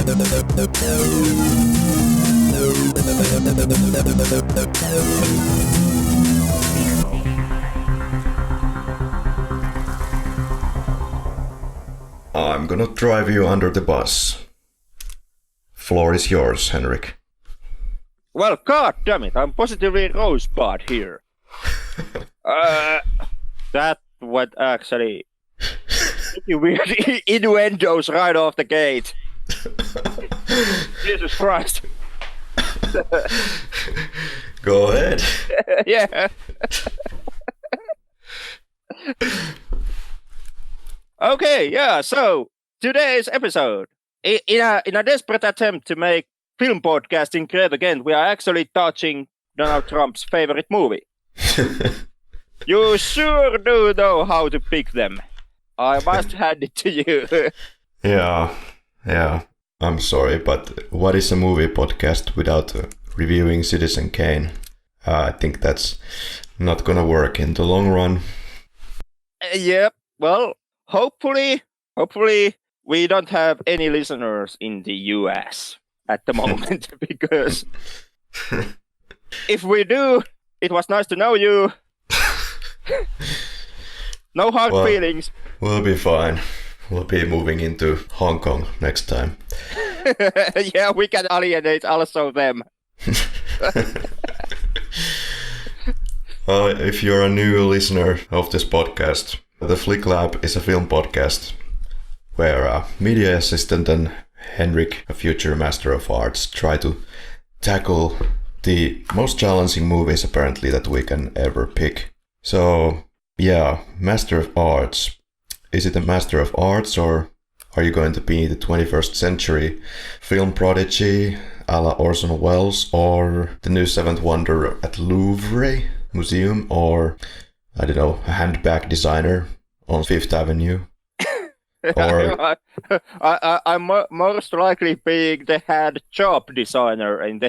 I'm gonna drive you under the bus. Floor is yours, Henrik. Well, god damn it, I'm positively rosebud here. That went actually pretty weird innuendos right off the gate. Jesus Christ. Go ahead. Yeah. Okay, yeah, so today's episode, in a desperate attempt to make film podcasting crave again, we are actually touching Donald Trump's favorite movie. You sure do know how to pick them. I must hand it to you. Yeah. I'm sorry, but what is a movie podcast without reviewing Citizen Kane? I think that's not gonna work in the long run. Yep, well, hopefully we don't have any listeners in the US at the moment, because if we do, it was nice to know you. No hard feelings. We'll be fine. We'll be moving into Hong Kong next time. Yeah, we can alienate also them. If you're a new listener of this podcast, the Flick Lab is a film podcast where media assistant and Henrik, a future master of arts, try to tackle the most challenging movies apparently that we can ever pick. So, yeah, Master of Arts. Is it a Master of Arts, or are you going to be the 21st century film prodigy a la Orson Welles, or the new seventh wonder at Louvre Museum, or, I don't know, a handbag designer on Fifth Avenue? Or I'm most likely being the head job designer in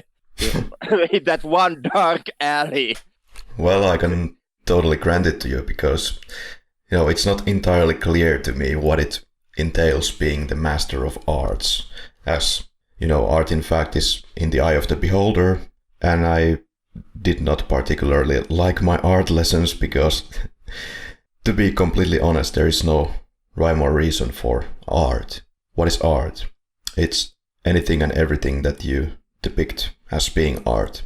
in that one dark alley. Well, I can totally grant it to you, because it's not entirely clear to me what it entails being the master of arts. As art in fact is in the eye of the beholder, and I did not particularly like my art lessons because, to be completely honest, there is no rhyme or reason for art. What is art? It's anything and everything that you depict as being art.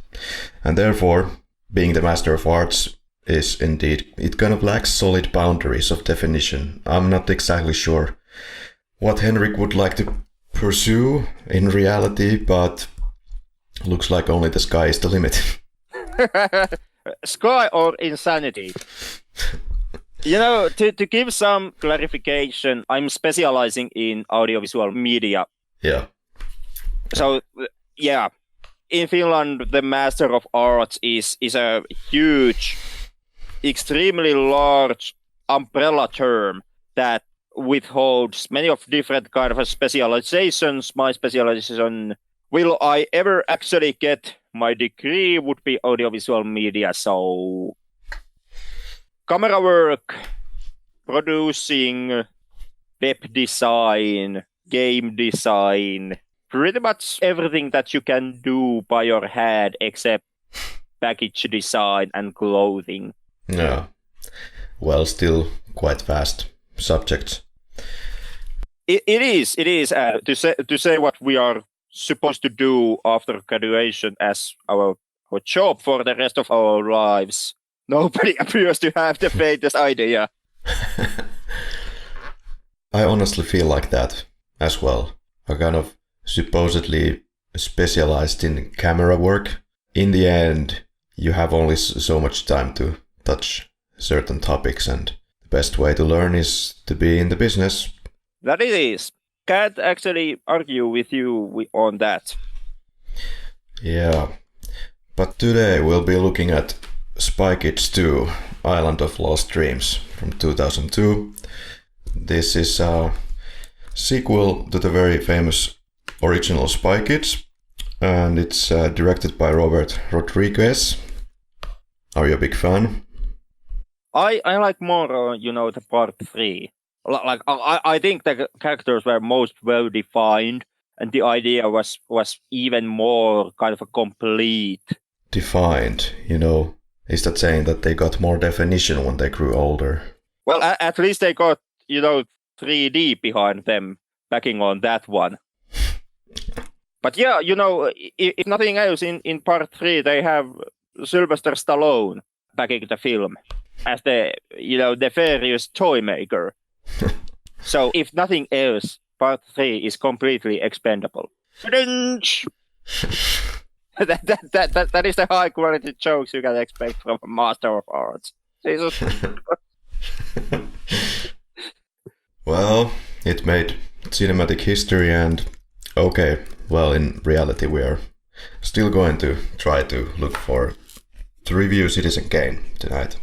And therefore, being the master of arts is indeed, it kind of lacks solid boundaries of definition. I'm not exactly sure what Henrik would like to pursue in reality, but looks like only the sky is the limit. Sky or insanity? To give some clarification, I'm specializing in audiovisual media. Yeah. So, yeah, in Finland, the Master of Arts is a huge, extremely large umbrella term that withholds many of different kind of specializations. My specialization, will I ever actually get my degree, would be audiovisual media. So, camera work, producing, web design, game design, pretty much everything that you can do by your head except package design and clothing. Yeah. Well, still quite vast subjects. It is to say what we are supposed to do after graduation as our job for the rest of our lives. Nobody appears to have the faintest idea. I honestly feel like that as well. I kind of supposedly specialized in camera work. In the end, you have only so much time to touch certain topics, and the best way to learn is to be in the business. That it is. Can't actually argue with you on that. Yeah. But today we'll be looking at Spy Kids 2, Island of Lost Dreams from 2002. This is a sequel to the very famous original Spy Kids, and it's directed by Robert Rodriguez. Are you a big fan? I like more, the part 3. Like I think the characters were most well defined. and the idea was even more kind of a complete. Defined, is that saying that they got more definition when they grew older? Well, at least they got 3D behind them backing on that one. But yeah, if nothing else, in part 3 they have Sylvester Stallone backing the film as the nefarious toy maker. So if nothing else, part 3 is completely expendable. That is the high quality jokes you can expect from a master of arts. Jesus. Well, it made cinematic history, and okay, well, in reality we are still going to try to look to review Citizen Kane tonight,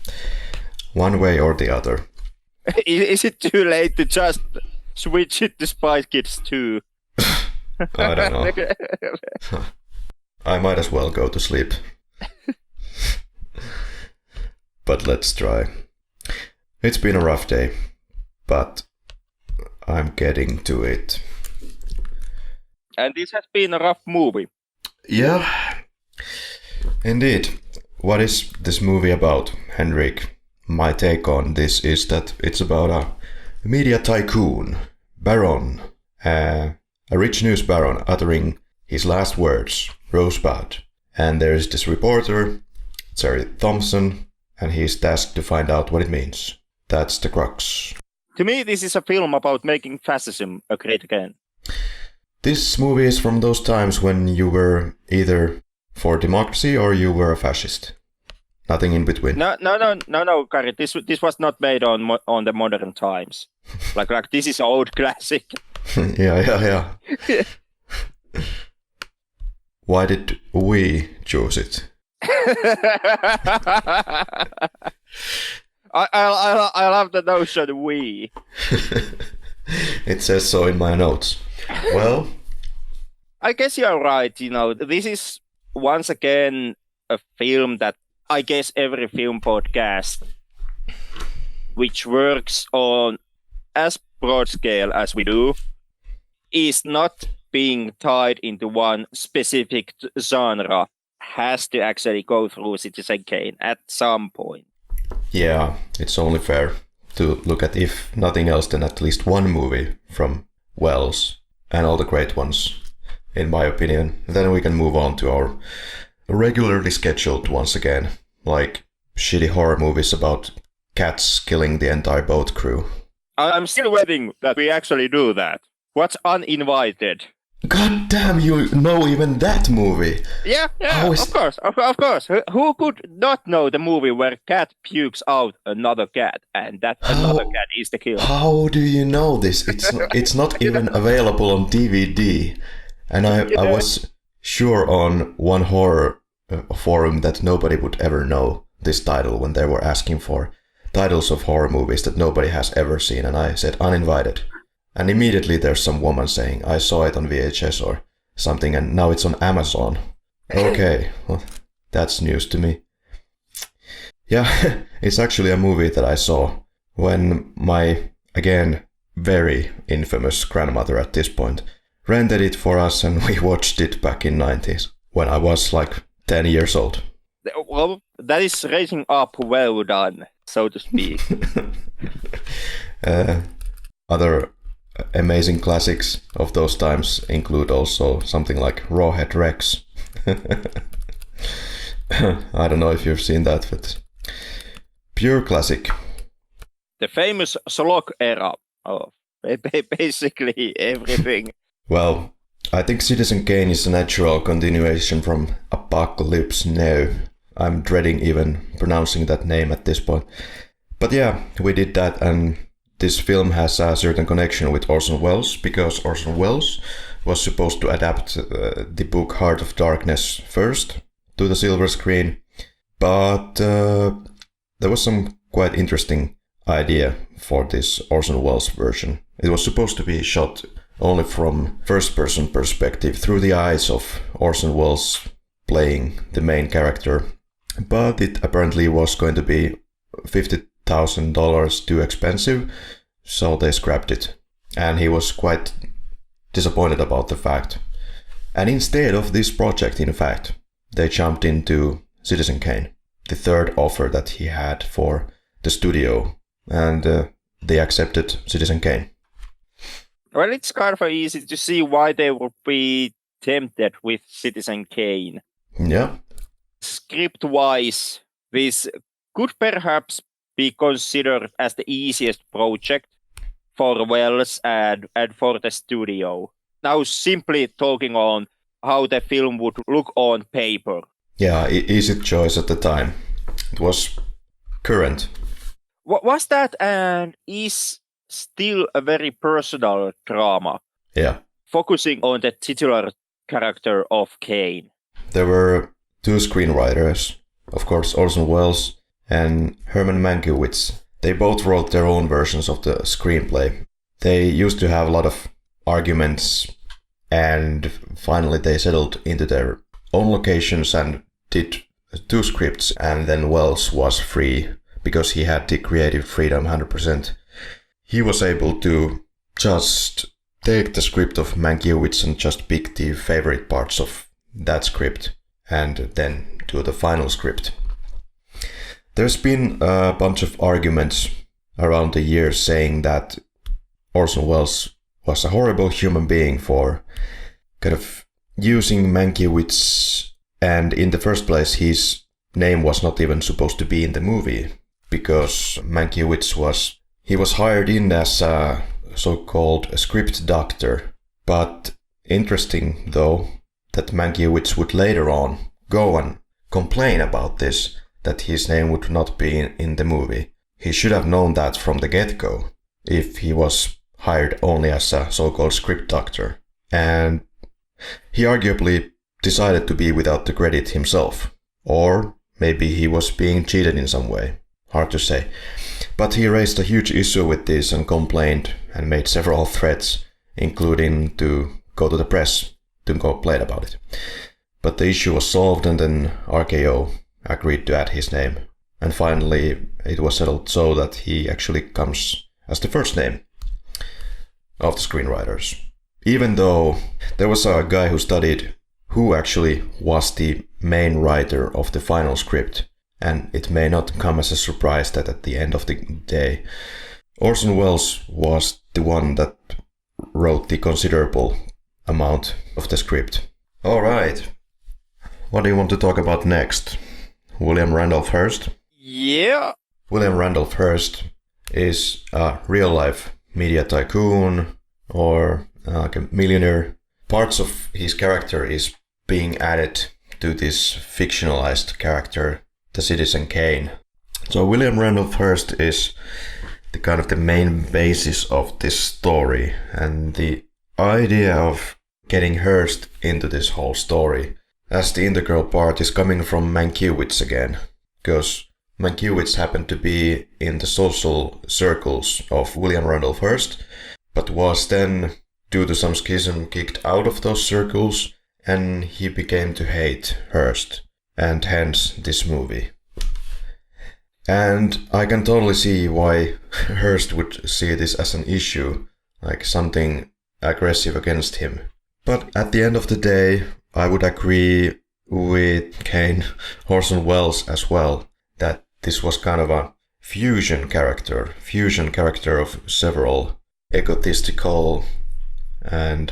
one way or the other. Is it too late to just switch it to Spy Kids 2? I don't know. I might as well go to sleep. But let's try. It's been a rough day, but I'm getting to it. And this has been a rough movie. Yeah, indeed. What is this movie about, Henrik? My take on this is that it's about a media tycoon, baron, a rich news baron uttering his last words, Rosebud. And there's this reporter, Terry Thompson, and he's tasked to find out what it means. That's the crux. To me, this is a film about making fascism great again. This movie is from those times when you were either for democracy or you were a fascist. Nothing in between. No, Karri. This was not made on the modern times. like this is old classic. Yeah. Why did we choose it? I love the notion we. It says so in my notes. Well, I guess you're right. This is once again a film that I guess every film podcast which works on as broad scale as we do is not being tied into one specific genre has to actually go through Citizen Kane at some point. Yeah, it's only fair to look at, if nothing else, then at least one movie from Wells and all the great ones, in my opinion. Then we can move on to our regularly scheduled ones again, like shitty horror movies about cats killing the entire boat crew. I'm still waiting that we actually do that. What's Uninvited? God damn, you know even that movie! Yeah, of course. Who could not know the movie where cat pukes out another cat and that another cat is the killer? How do you know this? It's not even available on DVD. And I was sure on one horror forum that nobody would ever know this title when they were asking for titles of horror movies that nobody has ever seen. And I said Uninvited. And immediately there's some woman saying, I saw it on VHS or something, and now it's on Amazon. Okay, well, that's news to me. Yeah, it's actually a movie that I saw when my, again, very infamous grandmother at this point rented it for us, and we watched it back in 90s when I was like 10 years old. Well, that is raising up well done, so to speak. Other amazing classics of those times include also something like Rawhead Rex. I don't know if you've seen that, but pure classic. The famous slog era of basically everything. Well, I think Citizen Kane is a natural continuation from Apocalypse Now. I'm dreading even pronouncing that name at this point. But yeah, we did that, and this film has a certain connection with Orson Welles, because Orson Welles was supposed to adapt the book Heart of Darkness first to the silver screen, but there was some quite interesting idea for this Orson Welles version. It was supposed to be shot only from first-person perspective through the eyes of Orson Welles playing the main character, but it apparently was going to be $50,000 too expensive, so they scrapped it. And he was quite disappointed about the fact. And instead of this project, in fact, they jumped into Citizen Kane, the third offer that he had for the studio, and they accepted Citizen Kane. Well, it's kind of easy to see why they would be tempted with Citizen Kane. Yeah. Script-wise, this could perhaps be considered as the easiest project for Wells and for the studio. Now simply talking on how the film would look on paper. Yeah, easy choice at the time. It was current. Was that and is still a very personal drama. Yeah. Focusing on the titular character of Kane. There were two screenwriters, of course Orson Welles and Herman Mankiewicz. They both wrote their own versions of the screenplay. They used to have a lot of arguments, and finally they settled into their own locations and did two scripts, and then Welles was free because he had the creative freedom 100%. He was able to just take the script of Mankiewicz and just pick the favorite parts of that script and then do the final script. There's been a bunch of arguments around the years saying that Orson Welles was a horrible human being for kind of using Mankiewicz, and in the first place his name was not even supposed to be in the movie because Mankiewicz was hired in as a so-called script doctor. But interesting though that Mankiewicz would later on go and complain about this, that his name would not be in the movie. He should have known that from the get-go if he was hired only as a so-called script doctor. And he arguably decided to be without the credit himself. Or maybe he was being cheated in some way. Hard to say. But he raised a huge issue with this and complained and made several threats, including to go to the press to complain about it. But the issue was solved, and then RKO agreed to add his name. And finally it was settled so that he actually comes as the first name of the screenwriters. Even though there was a guy who studied who actually was the main writer of the final script, and it may not come as a surprise that at the end of the day, Orson Welles was the one that wrote the considerable amount of the script. Alright, what do you want to talk about next? William Randolph Hearst? Yeah. William Randolph Hearst is a real-life media tycoon or like a millionaire. Parts of his character is being added to this fictionalized character, the Citizen Kane. So William Randolph Hearst is the kind of the main basis of this story, and the idea of getting Hearst into this whole story as the integral part is coming from Mankiewicz again, because Mankiewicz happened to be in the social circles of William Randolph Hearst, but was then, due to some schism, kicked out of those circles, and he began to hate Hearst, and hence this movie. And I can totally see why Hearst would see this as an issue, like something aggressive against him. But at the end of the day, I would agree with Kane, Orson Welles as well, that this was kind of a fusion character of several egotistical and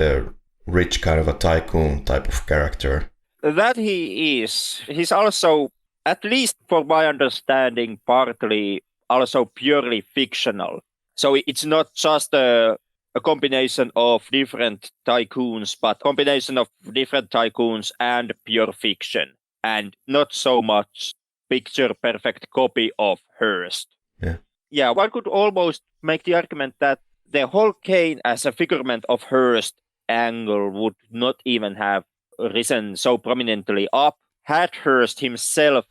rich kind of a tycoon type of character. That he is. He's also, at least for my understanding, partly also purely fictional. So it's not just a combination of different tycoons, but combination of different tycoons and pure fiction, and not so much picture perfect copy of Hearst. Yeah, one could almost make the argument that the whole Kane as a figurement of Hearst angle would not even have risen so prominently up had Hearst himself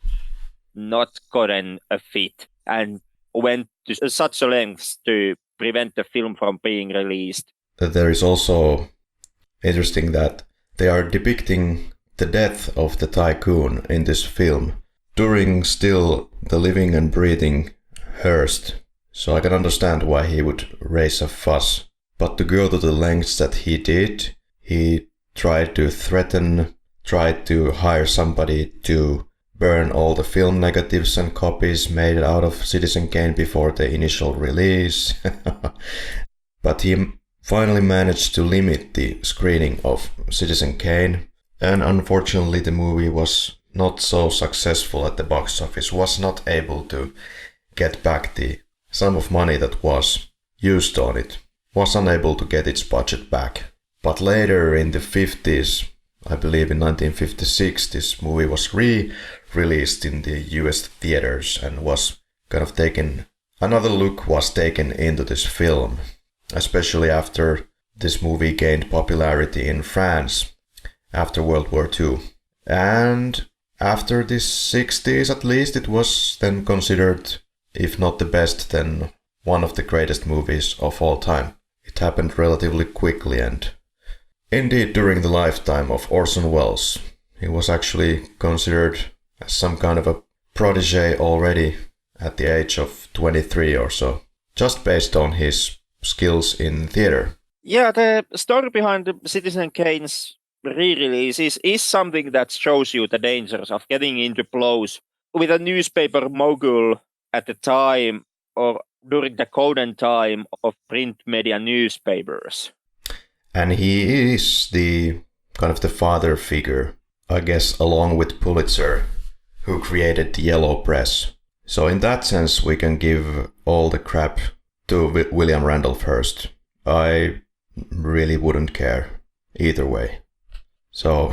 not gotten a fit and went to such a lengths to prevent the film from being released. There is also interesting that they are depicting the death of the tycoon in this film during still the living and breathing Hearst. So I can understand why he would raise a fuss But to go to the lengths that he did, he tried to hire somebody to burn all the film negatives and copies made out of Citizen Kane before the initial release. But he finally managed to limit the screening of Citizen Kane, and unfortunately the movie was not so successful at the box office, was not able to get back the sum of money that was used on it, was unable to get its budget back. But later in the 50s, I believe in 1956, this movie was re-released in the US theaters and was kind of another look was taken into this film, especially after this movie gained popularity in France after World War II. And after the 60s at least, it was then considered, if not the best, then one of the greatest movies of all time. It happened relatively quickly and indeed during the lifetime of Orson Welles. He was actually considered as some kind of a protege already at the age of 23 or so, just based on his skills in theater. Yeah, the story behind the Citizen Kane's re-release is something that shows you the dangers of getting into blows with a newspaper mogul at the time or during the golden time of print media newspapers. And he is the kind of the father figure, I guess, along with Pulitzer, who created the yellow press. So in that sense, we can give all the crap to William Randolph Hearst. I really wouldn't care either way. So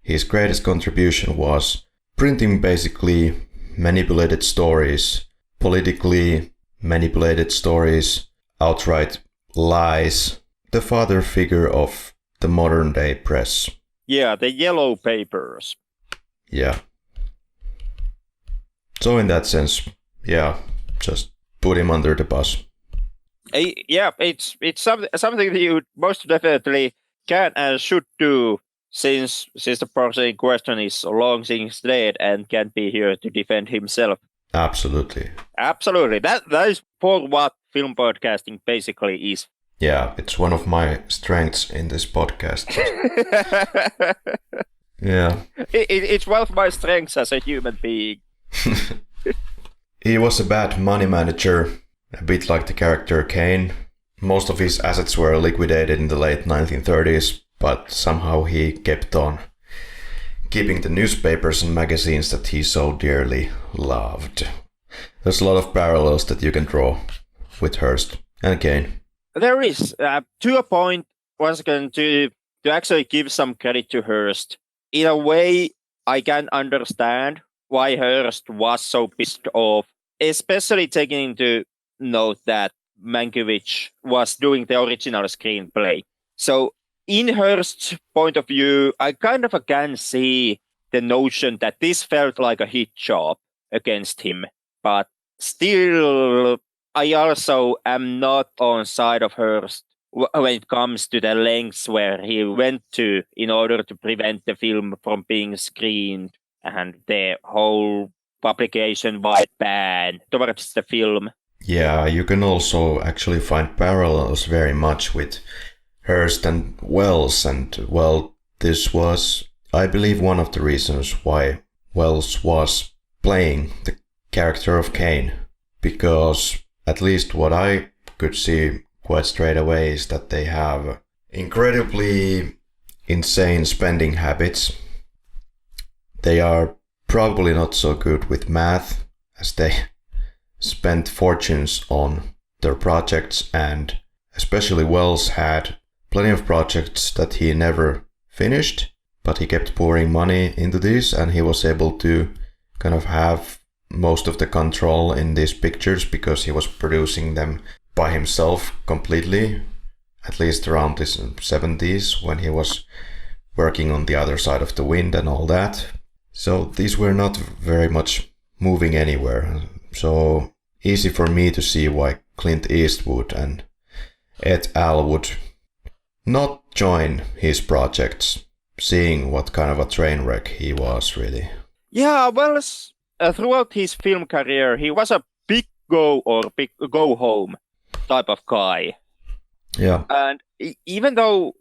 his greatest contribution was printing basically manipulated stories, politically manipulated stories, outright lies, the father figure of the modern day press. Yeah, the yellow papers. Yeah. So in that sense, yeah, just put him under the bus. Yeah, it's something that you most definitely can and should do, since the person in question is long since dead and can't be here to defend himself. Absolutely. Absolutely. That is for what film podcasting basically is. Yeah, it's one of my strengths in this podcast. Yeah. It's one of my strengths as a human being. He was a bad money manager, a bit like the character Kane. Most of his assets were liquidated in the late 1930s, but somehow he kept on keeping the newspapers and magazines that he so dearly loved. There's a lot of parallels that you can draw with Hearst and Kane. There is, to a point, once again, to actually give some credit to Hearst. In a way, I can understand why Hearst was so pissed off, especially taking into note that Mankiewicz was doing the original screenplay. So, in Hearst's point of view, I kind of can see the notion that this felt like a hit job against him. But still, I also am not on side of Hearst when it comes to the lengths where he went to in order to prevent the film from being screened and the whole publication-wide ban towards the film. Yeah, you can also actually find parallels very much with Hearst and Welles, and well, this was, I believe, one of the reasons why Welles was playing the character of Kane, because at least what I could see quite straight away is that they have incredibly insane spending habits. They are probably not so good with math, as they spent fortunes on their projects, and especially Welles had plenty of projects that he never finished, but he kept pouring money into these, and he was able to kind of have most of the control in these pictures because he was producing them by himself completely, at least around the 70s when he was working on The Other Side of the Wind and all that. So these were not very much moving anywhere. So easy for me to see why Clint Eastwood and et al. Would not join his projects, seeing what kind of a train wreck he was, really. Yeah, well, throughout his film career, he was a big go or big go home type of guy. Yeah. And even though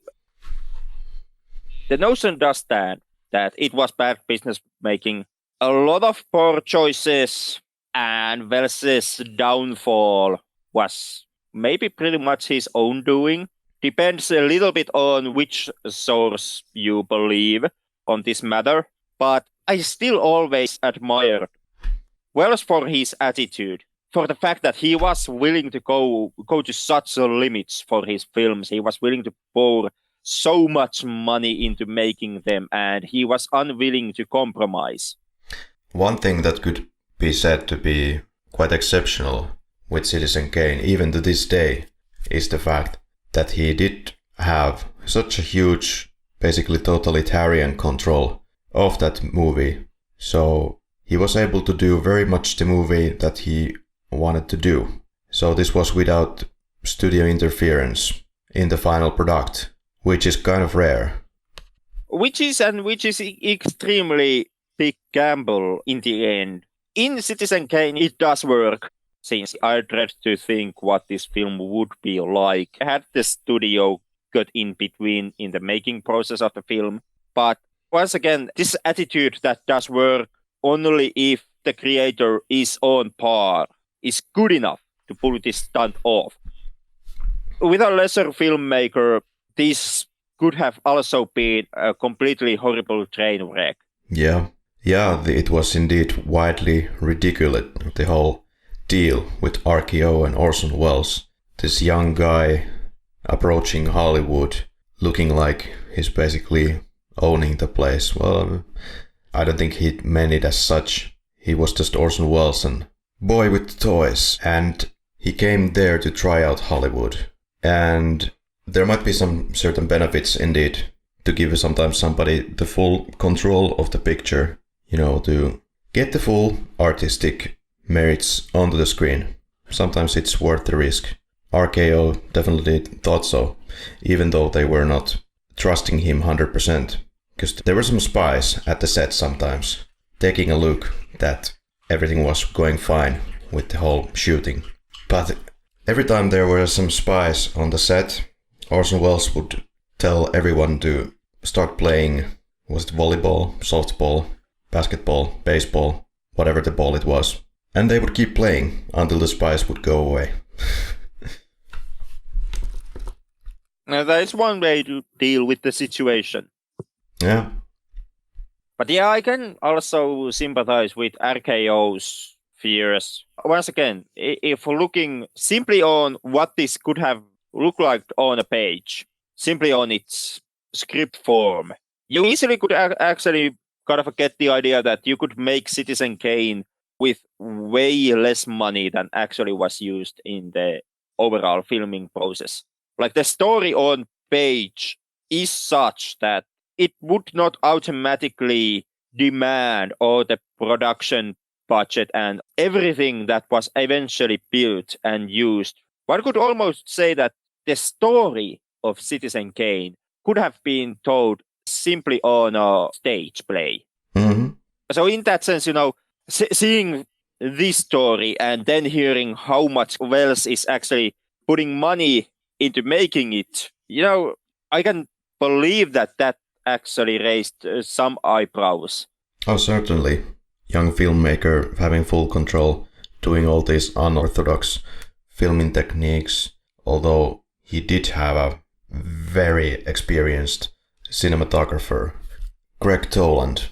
the notion does stand that it was bad business making, a lot of poor choices and Wells's downfall was maybe pretty much his own doing. Depends a little bit on which source you believe on this matter, but I still always admired Wells for his attitude, for the fact that he was willing to go to such limits for his films. He was willing to pour so much money into making them, and he was unwilling to compromise. One thing that could be said to be quite exceptional with Citizen Kane, even to this day, is the fact that he did have such a huge, basically totalitarian control of that movie. So he was able to do very much the movie that he wanted to do. So this was without studio interference in the final product, which is kind of rare. Which is extremely big gamble in the end. In Citizen Kane, it does work, since I dread to think what this film would be like had the studio got in between in the making process of the film. But once again, this attitude that does work only if the creator is on par, is good enough to pull this stunt off. With a lesser filmmaker, this could have also been a completely horrible train wreck. Yeah, it was indeed widely ridiculous, the whole deal with RKO and Orson Welles. This young guy approaching Hollywood, looking like he's basically owning the place. Well, I don't think he meant it as such. He was just Orson Welles and boy with toys, and he came there to try out Hollywood. And there might be some certain benefits indeed to give sometimes somebody the full control of the picture, to get the full artistic merits onto the screen. Sometimes it's worth the risk. RKO definitely thought so, even though they were not trusting him 100%. Because there were some spies at the set sometimes, taking a look that everything was going fine with the whole shooting. But every time there were some spies on the set, Orson Welles would tell everyone to start playing, was it volleyball, softball, basketball, baseball, whatever the ball it was. And they would keep playing until the spies would go away. Now, that is one way to deal with the situation. Yeah. But yeah, I can also sympathize with RKO's fears. Once again, if looking simply on what this could have looked like on a page, simply on its script form, you easily could actually kind of get the idea that you could make Citizen Kane with way less money than actually was used in the overall filming process. Like, the story on page is such that it would not automatically demand all the production budget and everything that was eventually built and used. One could almost say that the story of Citizen Kane could have been told simply on a stage play. Mm-hmm. So in that sense, seeing this story and then hearing how much Wells is actually putting money into making it, I can believe that actually raised some eyebrows. Oh, certainly. Young filmmaker having full control, doing all these unorthodox filming techniques, although he did have a very experienced cinematographer, Greg Toland.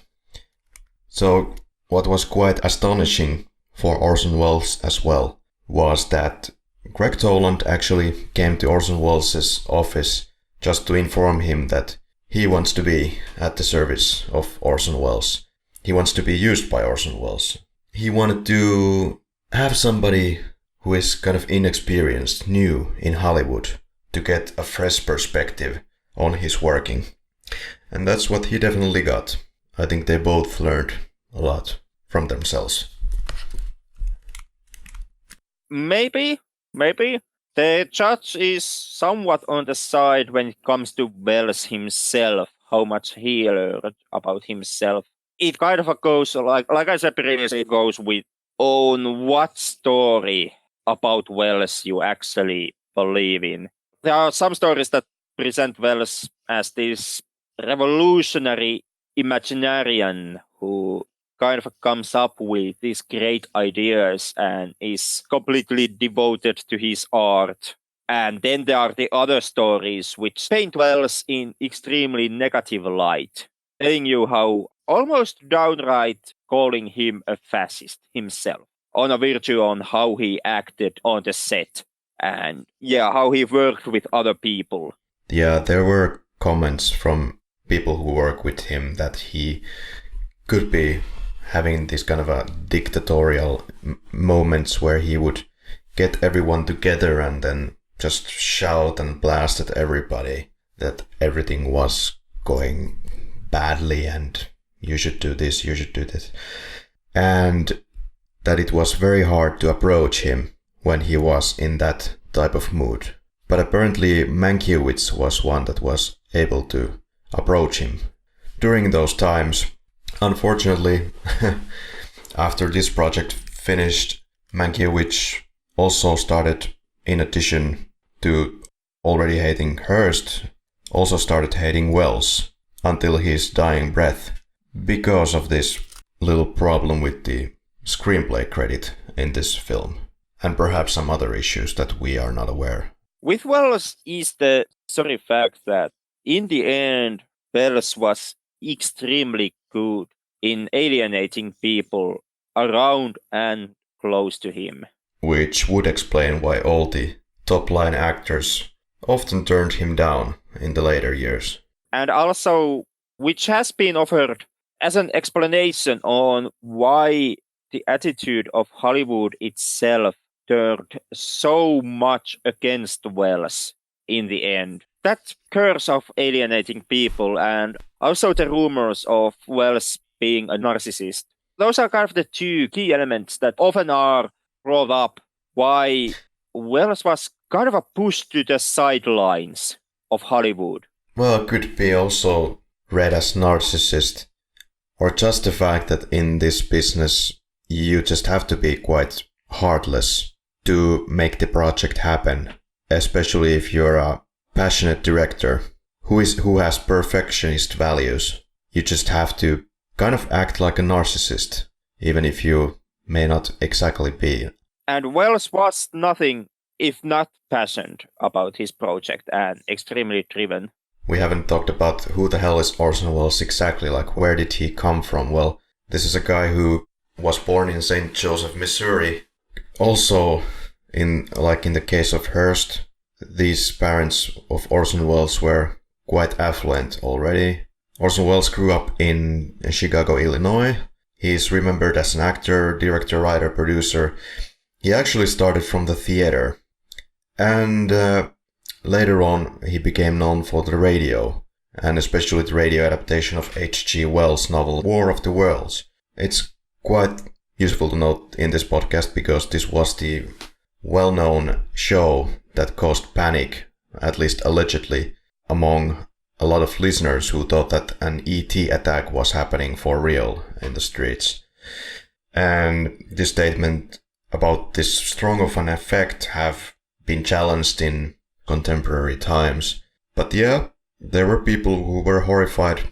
So what was quite astonishing for Orson Welles as well was that Greg Toland actually came to Orson Welles' office just to inform him that he wants to be at the service of Orson Welles. He wants to be used by Orson Welles. He wanted to have somebody who is kind of inexperienced, new in Hollywood, to get a fresh perspective on his working. And that's what he definitely got. I think they both learned a lot from themselves. Maybe. The judge is somewhat on the side when it comes to Wells himself, how much he learned about himself. It kind of goes, like I said previously, it goes with on what story about Wells you actually believe in. there are some stories that present Wells as this revolutionary imaginarian who kind of comes up with these great ideas and is completely devoted to his art. And then there are the other stories which paint Wells in extremely negative light, telling you how almost downright calling him a fascist himself, on a virtue on how he acted on the set and how he worked with other people. Yeah, there were comments from people who work with him that he could be having this kind of a dictatorial moments where he would get everyone together and then just shout and blast at everybody that everything was going badly and you should do this, you should do this. And that it was very hard to approach him when he was in that type of mood. But apparently Mankiewicz was one that was able to approach him during those times. Unfortunately, after this project finished, Mankiewicz also started, in addition to already hating Hearst, also started hating Wells until his dying breath because of this little problem with the screenplay credit in this film, and perhaps some other issues that we are not aware. With Wells is the sorry fact that in the end, Wells was extremely good in alienating people around and close to him. Which would explain why all the top-line actors often turned him down in the later years. And also, which has been offered as an explanation on why the attitude of Hollywood itself turned so much against Wells in the end. That curse of alienating people and also the rumors of Wells being a narcissist. Those are kind of the two key elements that often are brought up why Wells was kind of a push to the sidelines of Hollywood. Well, it could be also read as narcissist, or just the fact that in this business you just have to be quite heartless to make the project happen, especially if you're a passionate director who has perfectionist values. You just have to kind of act like a narcissist, even if you may not exactly be. And Wells was nothing if not passionate about his project and extremely driven. We haven't talked about who the hell is Orson Welles exactly, like where did he come from? Well, this is a guy who was born in St. Joseph, Missouri. Also, in the case of Hearst, these parents of Orson Welles were quite affluent already. Orson Welles grew up in Chicago, Illinois. He is remembered as an actor, director, writer, producer. He actually started from the theater. And later on, he became known for the radio, and especially the radio adaptation of H.G. Wells' novel War of the Worlds. It's quite useful to note in this podcast because this was the well-known show that caused panic, at least allegedly, among a lot of listeners who thought that an ET attack was happening for real in the streets. And this statement about this strong of an effect have been challenged in contemporary times. But yeah, there were people who were horrified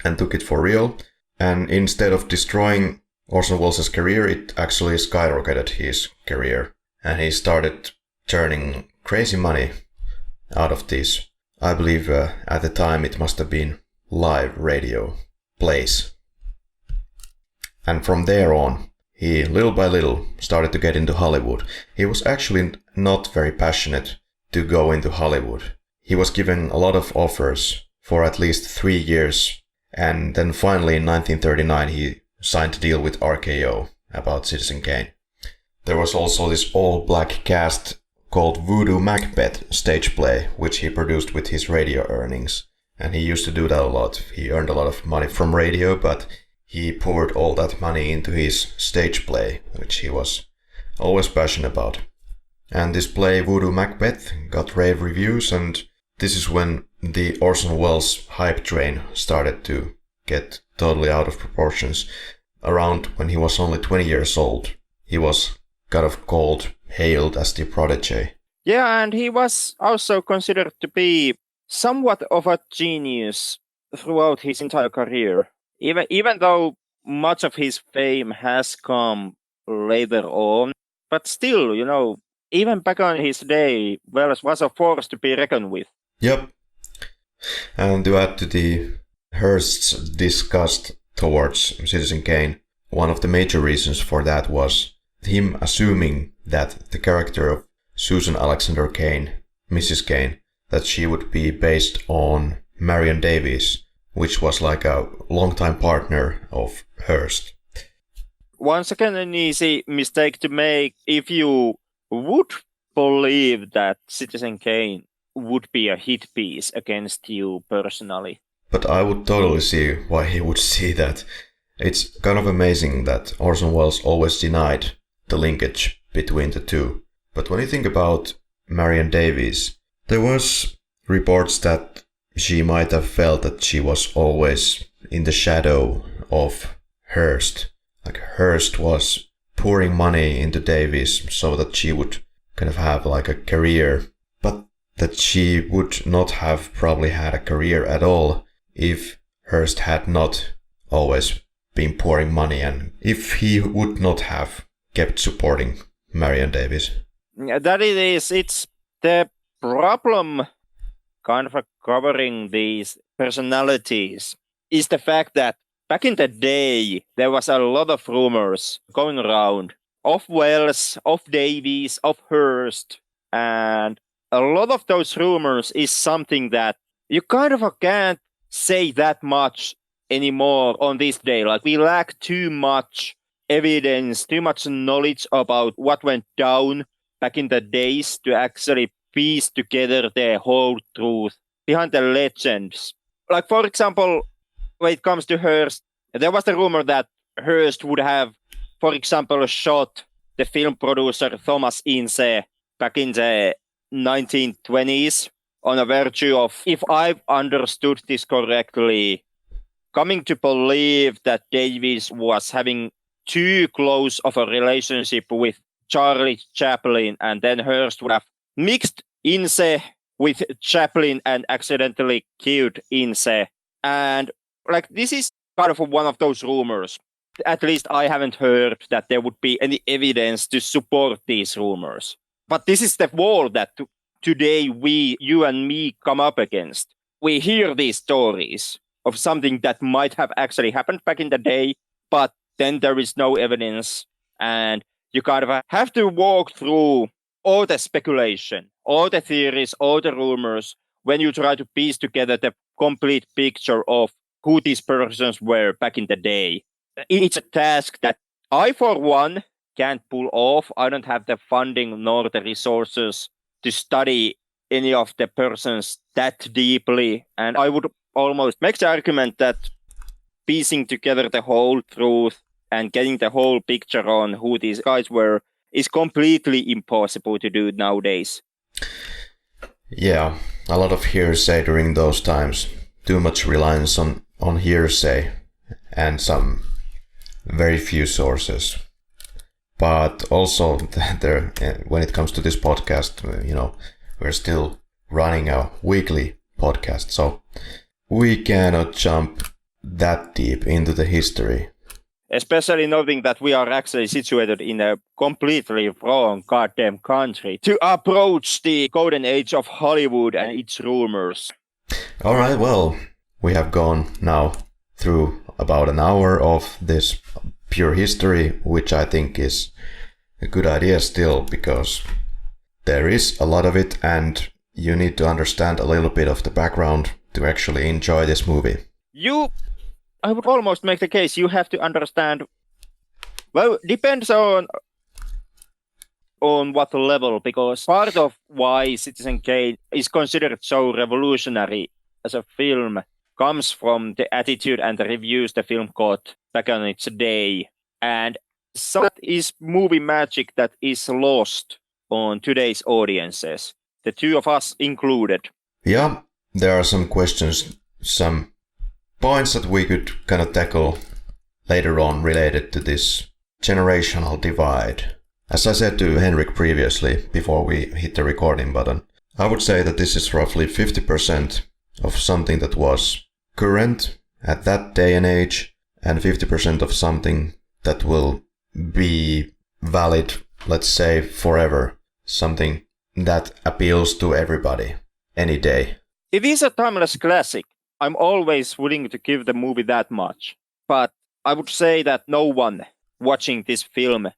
and took it for real. And instead of destroying Orson Welles' career, it actually skyrocketed his career. And he started turning crazy money out of these. I believe at the time it must have been live radio plays. And from there on, he little by little started to get into Hollywood. He was actually not very passionate to go into Hollywood. He was given a lot of offers for at least 3 years. And then finally in 1939 he signed a deal with RKO about Citizen Kane. There was also this all-black cast called Voodoo Macbeth stage play, which he produced with his radio earnings. And he used to do that a lot. He earned a lot of money from radio, but he poured all that money into his stage play, which he was always passionate about. And this play, Voodoo Macbeth, got rave reviews, and this is when the Orson Welles hype train started to get totally out of proportions. Around when he was only 20 years old, he was kind of hailed as the prodigy. Yeah, and he was also considered to be somewhat of a genius throughout his entire career. Even though much of his fame has come later on, but still, even back on his day, Wells was a force to be reckoned with. Yep. And to add to the Hearst's disgust towards Citizen Kane, one of the major reasons for that was him assuming that the character of Susan Alexander Kane, Mrs. Kane, that she would be based on Marion Davies, which was like a longtime partner of Hearst. Once again, an easy mistake to make if you would believe that Citizen Kane would be a hit piece against you personally. But I would totally see why he would see that. It's kind of amazing that Orson Welles always denied the linkage between the two. But when you think about Marion Davies, there was reports that she might have felt that she was always in the shadow of Hearst. Like Hearst was pouring money into Davies so that she would kind of have like a career, but that she would not have probably had a career at all if Hearst had not always been pouring money and if he would not have kept supporting Marion Davies. That it is. It's the problem kind of covering these personalities is the fact that back in the day, there was a lot of rumors going around of Wells, of Davies, of Hearst, and a lot of those rumors is something that you kind of can't say that much anymore on this day. Like we lack too much evidence, too much knowledge about what went down back in the days to actually piece together the whole truth behind the legends. Like for example, when it comes to Hearst, there was the rumor that Hearst would have, for example, shot the film producer Thomas Ince back in the 1920s on a virtue of, if I've understood this correctly, coming to believe that Davies was having too close of a relationship with Charlie Chaplin, and then Hearst would have mixed Ince with Chaplin and accidentally killed Ince. And like this is kind of one of those rumors. At least I haven't heard that there would be any evidence to support these rumors. But this is the wall that today you and me come up against. We hear these stories of something that might have actually happened back in the day, but then there is no evidence, and you kind of have to walk through all the speculation, all the theories, all the rumors when you try to piece together the complete picture of who these persons were back in the day. It's a task that I, for one, can't pull off. I don't have the funding nor the resources to study any of the persons that deeply, and I would almost make the argument that piecing together the whole truth and getting the whole picture on who these guys were is completely impossible to do nowadays. Yeah, a lot of hearsay during those times. Too much reliance on hearsay and some very few sources. But also, there, when it comes to this podcast, we're still running a weekly podcast, so we cannot jump that deep into the history. Especially noting that we are actually situated in a completely wrong goddamn country to approach the golden age of Hollywood and its rumors. All right, well, we have gone now through about an hour of this pure history, which I think is a good idea still, because there is a lot of it and you need to understand a little bit of the background to actually enjoy this movie. I would almost make the case you have to understand, well, depends on what level, because part of why Citizen Kane is considered so revolutionary as a film comes from the attitude and the reviews the film got back on its day. And so that is movie magic that is lost on today's audiences, the two of us included. Yeah, there are some questions, some points that we could kind of tackle later on related to this generational divide. As I said to Henrik previously, before we hit the recording button, I would say that this is roughly 50% of something that was current at that day and age, and 50% of something that will be valid, let's say, forever. Something that appeals to everybody, any day. It is a timeless classic. I'm always willing to give the movie that much. But I would say that no one watching this film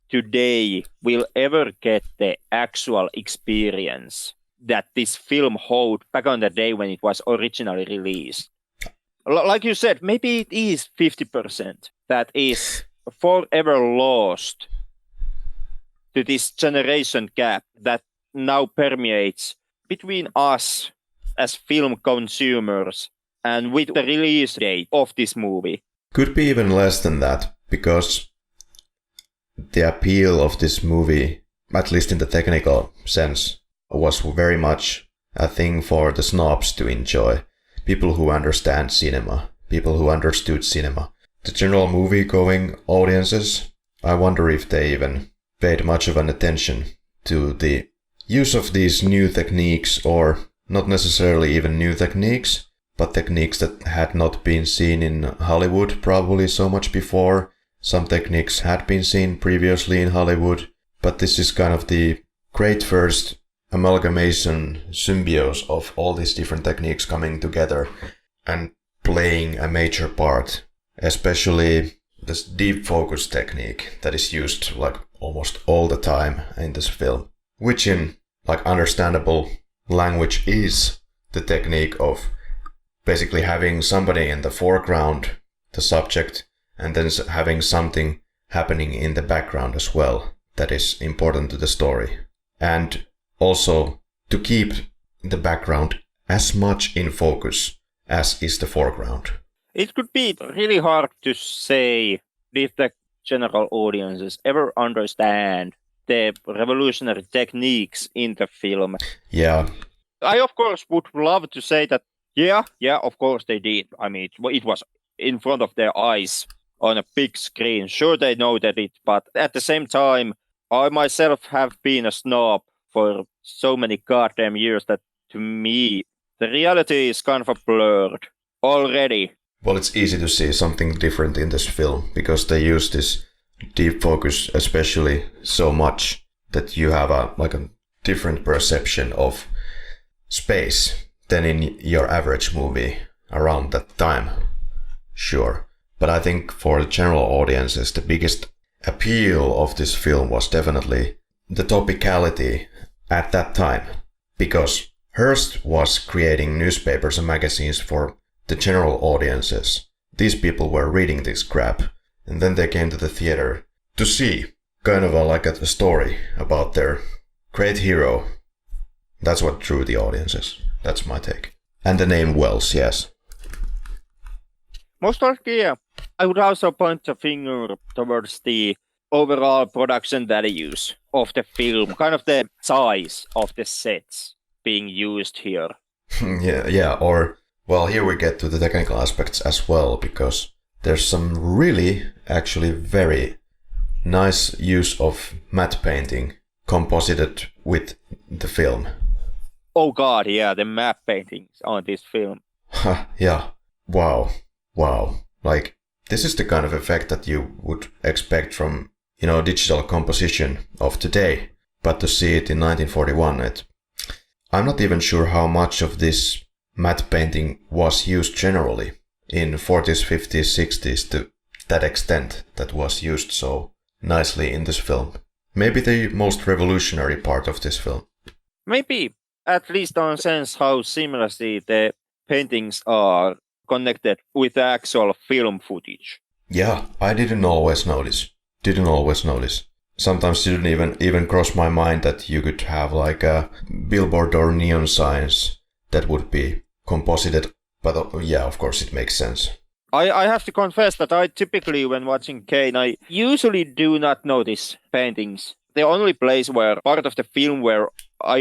today will ever get the actual experience that this film held back on the day when it was originally released. Like you said, maybe it is 50% that is forever lost to this generation gap that now permeates between us as film consumers and with the release date of this movie. Could be even less than that, because the appeal of this movie, at least in the technical sense, was very much a thing for the snobs to enjoy. People who understand cinema, people who understood cinema. The general movie-going audiences, I wonder if they even paid much of an attention to the use of these new techniques, or not necessarily even new techniques, but techniques that had not been seen in Hollywood probably so much before. Some techniques had been seen previously in Hollywood, but this is kind of the great first amalgamation, symbiose of all these different techniques coming together and playing a major part, especially this deep focus technique that is used like almost all the time in this film, which in like understandable language is the technique of basically having somebody in the foreground, the subject, and then having something happening in the background as well that is important to the story. And also to keep the background as much in focus as is the foreground. It could be really hard to say if the general audiences ever understand the revolutionary techniques in the film. Yeah. I, of course, would love to say that, yeah, of course they did. I mean, it was in front of their eyes on a big screen. Sure, they noted it, but at the same time, I myself have been a snob for so many goddamn years that, to me, the reality is kind of blurred already. Well, it's easy to see something different in this film, because they use this deep focus especially so much that you have a different perception of space than in your average movie around that time. Sure. But I think for the general audiences, the biggest appeal of this film was definitely the topicality at that time. Because Hearst was creating newspapers and magazines for the general audiences. These people were reading this crap, and then they came to the theater to see kind of a story about their great hero. That's what drew the audiences. That's my take. And the name Wells, yes. Most likely, yeah. I would also point a finger towards the overall production values of the film, kind of the size of the sets being used here. yeah, or, well, here we get to the technical aspects as well, because there's some really, actually very nice use of matte painting composited with the film. Oh god, yeah, the map paintings on this film. Yeah, wow. Like, this is the kind of effect that you would expect from, digital composition of today. But to see it in 1941, I'm not even sure how much of this matte painting was used generally in 40s, 50s, 60s to that extent that was used so nicely in this film. Maybe the most revolutionary part of this film. Maybe, at least on sense how seamlessly the paintings are connected with the actual film footage. Yeah, I didn't always notice. Sometimes it didn't even cross my mind that you could have like a billboard or neon signs that would be composited. But yeah, of course it makes sense. I have to confess that I typically, when watching Kane, I usually do not notice paintings. The only place where part of the film where I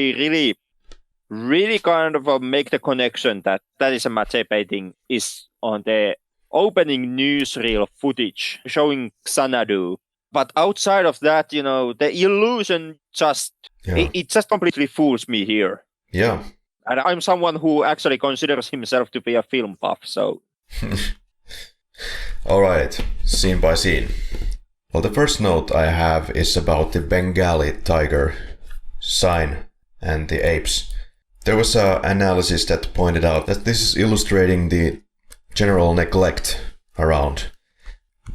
really kind of make the connection that is a matte painting is on the opening newsreel footage showing Xanadu But outside of that, the illusion just Yeah. it just completely fools me here. Yeah. And I'm someone who actually considers himself to be a film buff, so. All right, scene by scene. Well, the first note I have is about the Bengali tiger sign and the apes. There was an analysis that pointed out that this is illustrating the general neglect around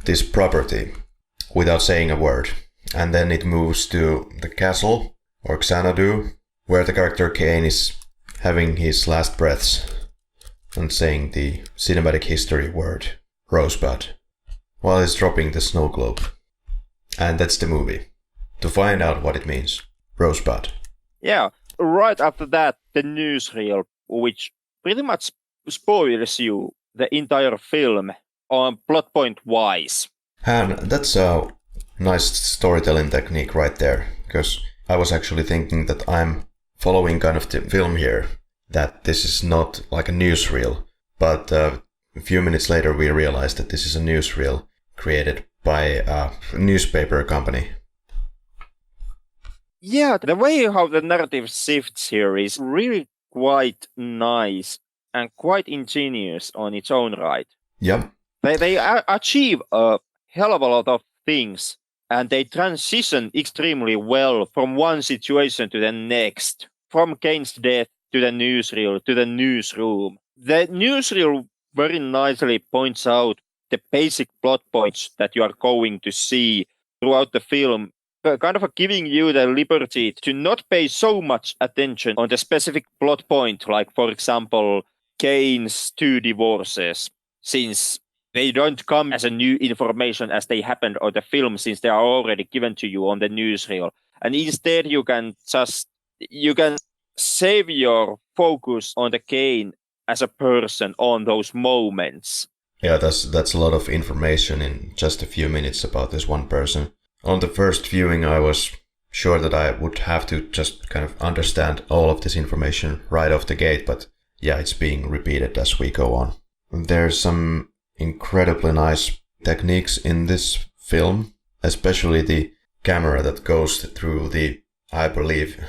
this property without saying a word. And then it moves to the castle, or Xanadu, where the character Kane is having his last breaths and saying the cinematic history word, Rosebud, while he's dropping the snow globe. And that's the movie. To find out what it means, Rosebud. Yeah, right after that, the newsreel, which pretty much spoils you the entire film on plot point wise. And that's a nice storytelling technique right there, because I was actually thinking that I'm following kind of the film here, that this is not like a newsreel, but a few minutes later we realized that this is a newsreel created by a newspaper company. Yeah, the way how the narrative shifts here is really quite nice and quite ingenious on its own right. Yep. They achieve a hell of a lot of things, and they transition extremely well from one situation to the next, from Kane's death to the newsreel to the newsroom. The newsreel very nicely points out the basic plot points that you are going to see throughout the film, kind of giving you the liberty to not pay so much attention on the specific plot point, like, for example, Kane's 2 divorces, since they don't come as a new information as they happened on the film, since they are already given to you on the newsreel. And instead you can save your focus on the Kane as a person on those moments. Yeah, that's a lot of information in just a few minutes about this one person. On the first viewing, I was sure that I would have to just kind of understand all of this information right off the gate, but yeah, it's being repeated as we go on. There's some incredibly nice techniques in this film, especially the camera that goes through the, I believe,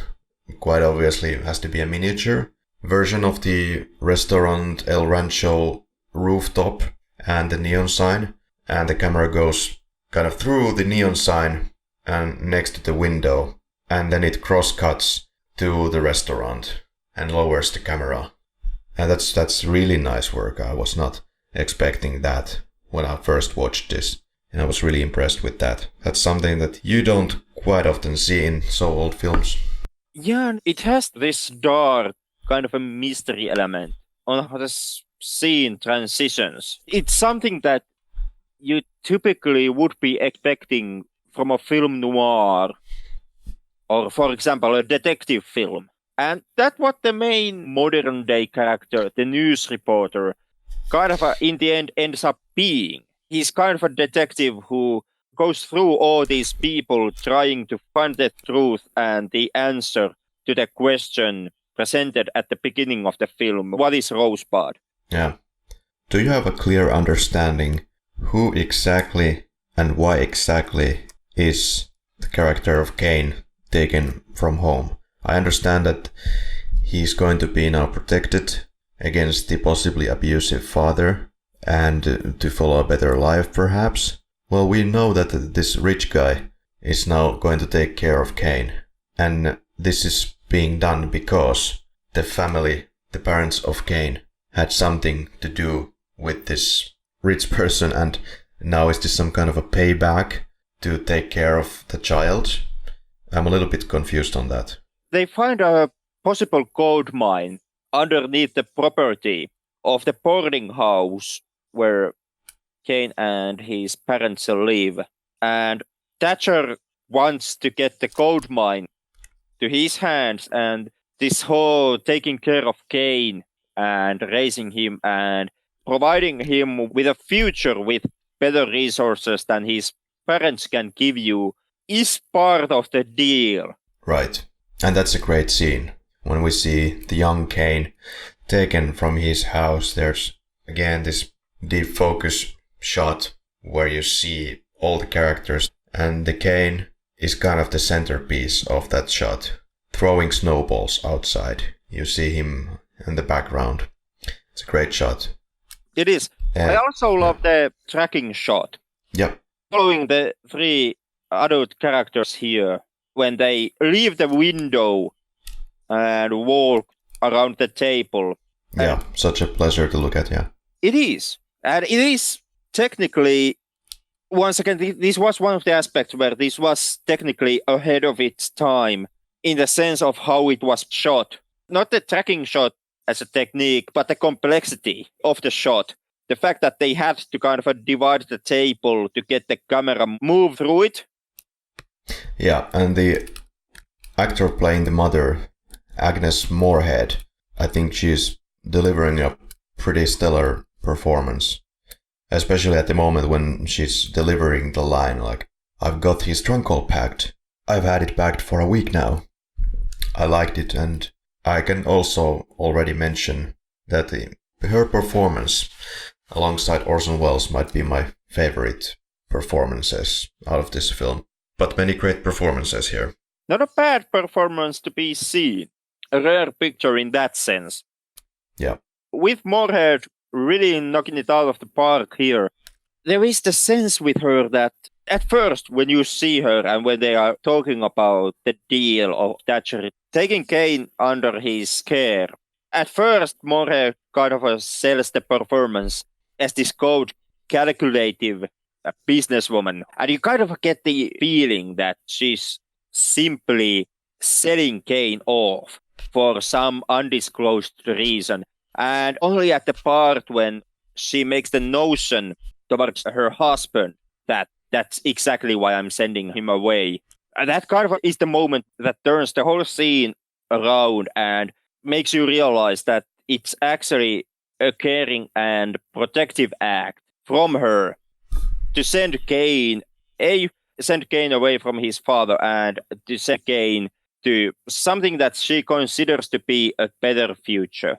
quite obviously has to be a miniature version of the restaurant El Rancho rooftop and the neon sign, and the camera goes kind of through the neon sign and next to the window, and then it cross cuts to the restaurant and lowers the camera. And that's really nice work. I was not expecting that when I first watched this, and I was really impressed with that. That's something that you don't quite often see in so old films. Yeah, it has this dark kind of a mystery element on how the scene transitions. It's something that you typically would be expecting from a film noir, or for example a detective film. And that's what the main modern day character, the news reporter, kind of in the end ends up being. He's kind of a detective who goes through all these people trying to find the truth and the answer to the question presented at the beginning of the film. What is Rosebud? Yeah. Do you have a clear understanding who exactly and why exactly is the character of Kane taken from home? I understand that he's going to be now protected against the possibly abusive father and to follow a better life perhaps. Well, we know that this rich guy is now going to take care of Kane, and this is being done because the family, the parents of Kane, had something to do with this rich person, and now is this some kind of a payback to take care of the child? I'm a little bit confused on that. They find a possible gold mine underneath the property of the boarding house where Kane and his parents live. And Thatcher wants to get the gold mine to his hands, and this whole taking care of Kane and raising him and providing him with a future with better resources than his parents can give you is part of the deal. Right. And that's a great scene. When we see the young Kane taken from his house, there's again this deep focus shot where you see all the characters And the Kane is kind of the centerpiece of that shot, throwing snowballs outside. You see him in the background. It's a great shot. It is. I also love the tracking shot. Yep. Following the 3 adult characters here, when they leave the window and walk around the table. Yeah, such a pleasure to look at, yeah. It is. And it is technically, once again, this was one of the aspects where this was technically ahead of its time in the sense of how it was shot. Not the tracking shot as a technique, but the complexity of the shot. The fact that they had to kind of divide the table to get the camera move through it. Yeah, and the actor playing the mother, Agnes Moorehead, I think she's delivering a pretty stellar performance. Especially at the moment when she's delivering the line like, I've got his trunk all packed. I've had it packed for a week now. I liked it, and I can also already mention that her performance alongside Orson Welles might be my favorite performances out of this film. But many great performances here. Not a bad performance to be seen. A rare picture in that sense. Yeah. With Moorehead really knocking it out of the park here, there is the sense with her that at first when you see her and when they are talking about the deal of Thatcher taking Kane under his care, at first Moorehead kind of sells the performance as this cold, calculative businesswoman. And you kind of get the feeling that she's simply selling Kane off for some undisclosed reason. And only at the part when she makes the notion towards her husband that that's exactly why I'm sending him away. And that kind of is the moment that turns the whole scene around and makes you realize that it's actually a caring and protective act from her to send Kane away from his father and to send Kane to something that she considers to be a better future.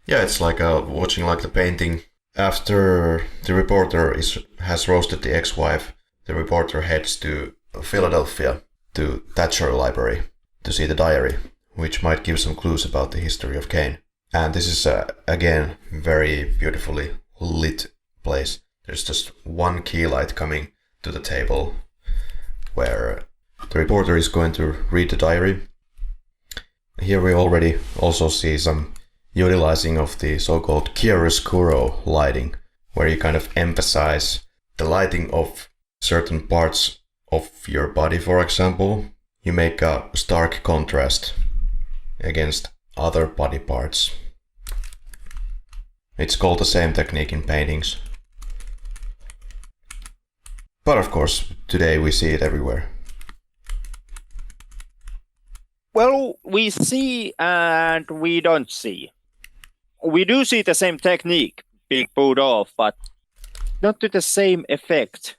Yeah, it's like watching like the painting. After the reporter has roasted the ex-wife, the reporter heads to Philadelphia to Thatcher Library to see the diary, which might give some clues about the history of Kane. And this is, again, very beautifully lit place. There's just one key light coming to the table where the reporter is going to read the diary. Here we already also see some utilizing of the so-called chiaroscuro lighting, where you kind of emphasize the lighting of certain parts of your body, for example. You make a stark contrast against other body parts. It's called the same technique in paintings. But of course, today we see it everywhere. Well, we see and we don't see. We do see the same technique being pulled off, but not to the same effect.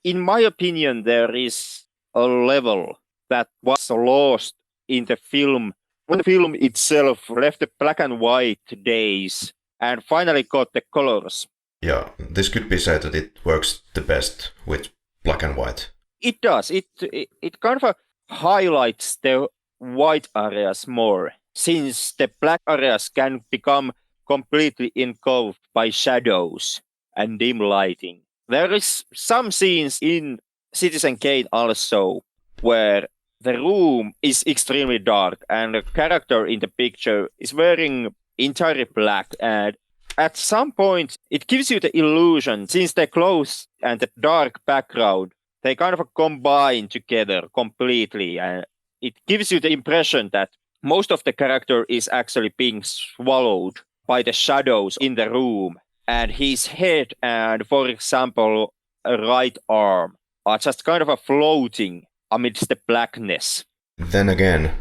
In my opinion, there is a level that was lost in the film when the film itself left the black and white days and finally got the colors. Yeah, this could be said that it works the best with black and white. It does. It kind of highlights the white areas more, since the black areas can become completely engulfed by shadows and dim lighting. There is some scenes in Citizen Kane also where the room is extremely dark and the character in the picture is wearing entirely black, and at some point it gives you the illusion, since the clothes and the dark background, they kind of combine together completely, and it gives you the impression that most of the character is actually being swallowed by the shadows in the room, and his head and, for example, a right arm are just kind of floating amidst the blackness. Then again,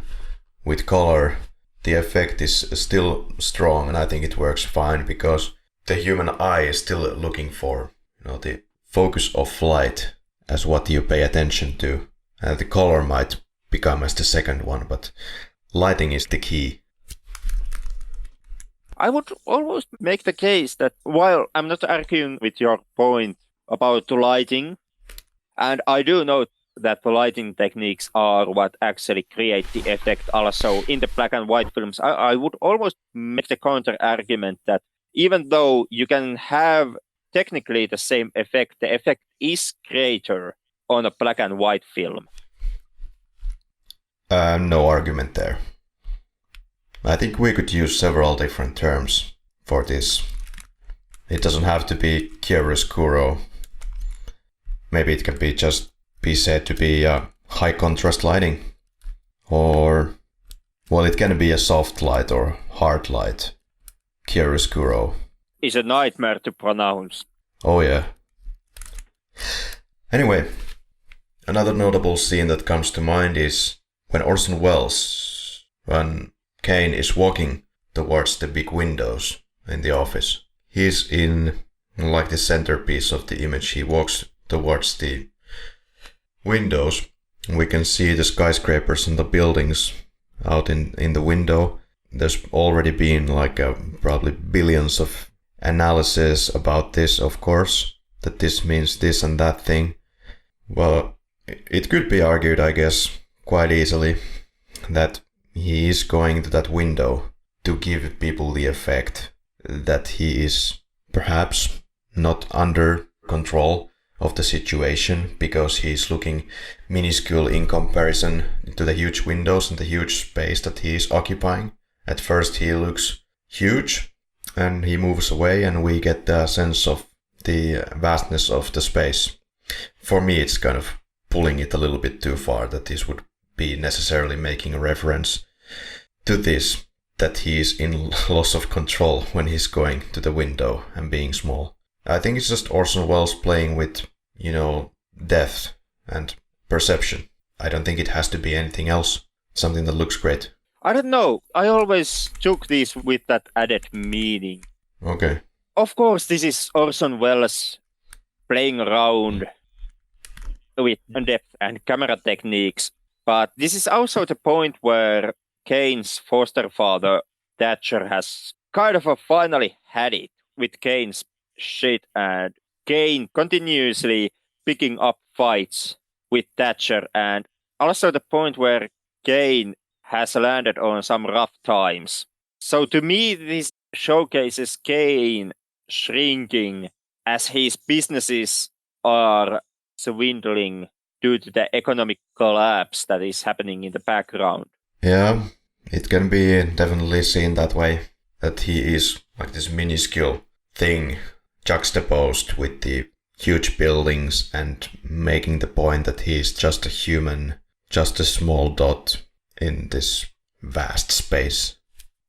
with color, the effect is still strong, and I think it works fine because the human eye is still looking for, the focus of light as what you pay attention to, and the color might become as the second one, but lighting is the key. I would almost make the case that while I'm not arguing with your point about the lighting, And I do note that the lighting techniques are what actually create the effect also in the black and white films. I would almost make the counter argument that even though you can have technically the same effect, the effect is greater on a black and white film. No argument there. I think we could use several different terms for this. It doesn't have to be chiaroscuro. Maybe it can be said to be high contrast lighting. Or, well, it can be a soft light or hard light. Chiaroscuro. It's a nightmare to pronounce. Oh yeah. Anyway, another notable scene that comes to mind is when Orson Welles, when Kane is walking towards the big windows in the office. He's in like the centerpiece of the image. He walks towards the windows. We can see the skyscrapers and the buildings out in the window. There's already been like probably billions of analysis about this, of course, that this means this and that thing. Well, it could be argued, I guess, quite easily that he is going to that window to give people the effect that he is perhaps not under control of the situation because he's looking minuscule in comparison to the huge windows and the huge space that he is occupying. At first he looks huge and he moves away and we get the sense of the vastness of the space. For me, it's kind of pulling it a little bit too far that this would be necessarily making a reference to this, that he is in loss of control when he's going to the window and being small. I think it's just Orson Welles playing with, depth and perception. I don't think it has to be anything else. Something that looks great. I don't know. I always took this with that added meaning. Okay. Of course, this is Orson Welles playing around with depth and camera techniques, but this is also the point where Kane's foster father, Thatcher, has kind of finally had it with Kane's shit, and Kane continuously picking up fights with Thatcher, and also the point where Kane has landed on some rough times. So to me, this showcases Kane shrinking as his businesses are swindling due to the economic collapse that is happening in the background. Yeah, it can be definitely seen that way, that he is like this minuscule thing juxtaposed with the huge buildings and making the point that he is just a human, just a small dot in this vast space.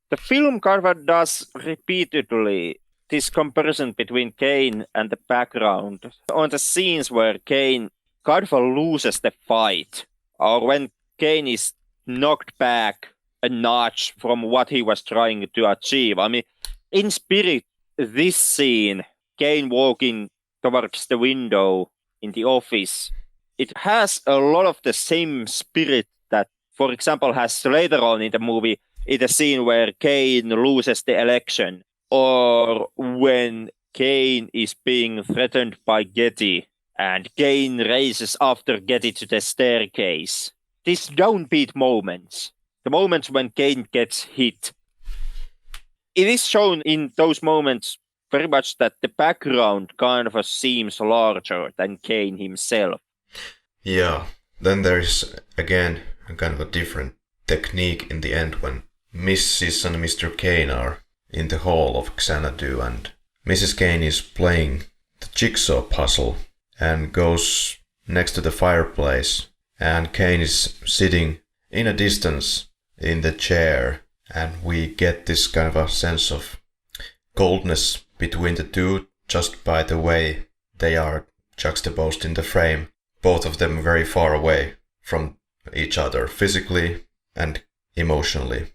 The film kind of does repeatedly this comparison between Kane and the background on the scenes where Kane kind of loses the fight, or when Kane is knocked back a notch from what he was trying to achieve. I mean, in spirit, this scene, Kane walking towards the window in the office, it has a lot of the same spirit that, for example, has later on in the movie, in the scene where Kane loses the election, or when Kane is being threatened by Getty and Kane races after Getty to the staircase. These downbeat moments, the moments when Kane gets hit, it is shown in those moments very much that the background kind of seems larger than Kane himself. Yeah, then there's again a kind of a different technique in the end when Mrs. and Mr. Kane are in the hall of Xanadu and Mrs. Kane is playing the jigsaw puzzle and goes next to the fireplace and Kane is sitting in a distance in the chair and we get this kind of a sense of coldness between the two just by the way they are juxtaposed in the frame, both of them very far away from each other physically and emotionally.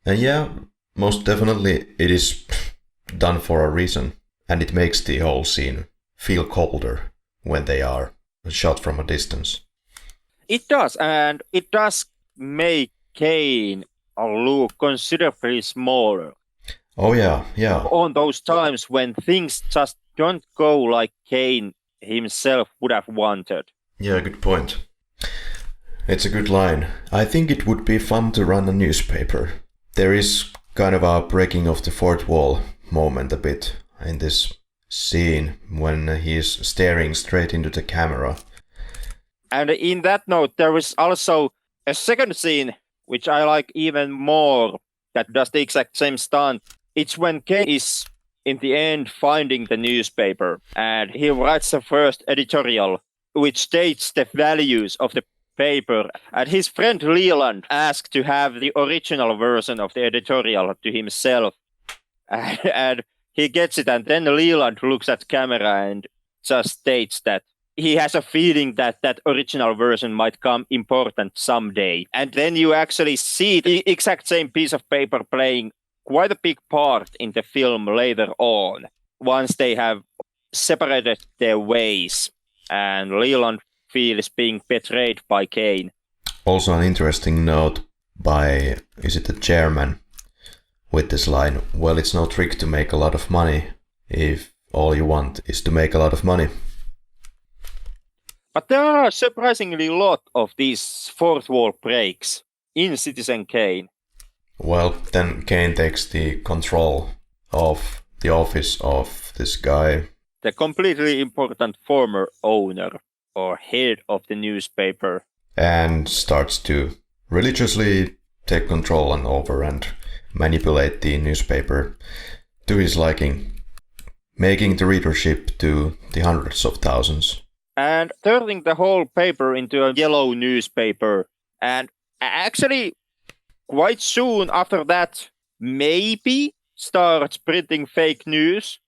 And yeah, most definitely it is done for a reason, and it makes the whole scene feel colder when they are shot from a distance. It does, and it does make Kane look considerably smaller. Oh yeah. On those times when things just don't go like Kane himself would have wanted. Yeah, good point. It's a good line. I think it would be fun to run a newspaper. There is kind of a breaking of the fourth wall moment a bit in this scene when he's staring straight into the camera. And in that note, there is also a second scene which I like even more that does the exact same stunt. It's when Kane is in the end finding the newspaper and he writes the first editorial which states the values of the paper, and his friend Leland asked to have the original version of the editorial to himself, and he gets it, and then Leland looks at camera and just states that he has a feeling that that original version might come important someday. And then you actually see the exact same piece of paper playing quite a big part in the film later on, once they have separated their ways and Leland feels being betrayed by Kane. Also an interesting note by, is it the chairman, with this line, well, it's no trick to make a lot of money if all you want is to make a lot of money. But there are surprisingly a lot of these fourth wall breaks in Citizen Kane. Well, then Kane takes the control of the office of this guy. The completely important former owner or head of the newspaper. And starts to religiously take control over and manipulate the newspaper to his liking, making the readership to the hundreds of thousands. And turning the whole paper into a yellow newspaper. And actually, quite soon after that, maybe starts printing fake news.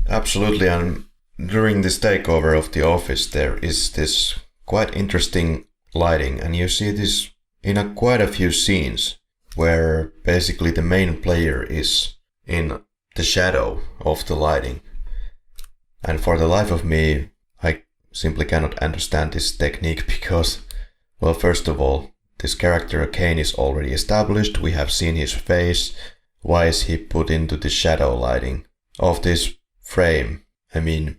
Absolutely, and during this takeover of the office, there is this quite interesting lighting, and you see this in quite a few scenes where basically the main player is in the shadow of the lighting. And for the life of me, I simply cannot understand this technique because, well, first of all, this character Kane is already established, we have seen his face. Why is he put into the shadow lighting of this frame? I mean,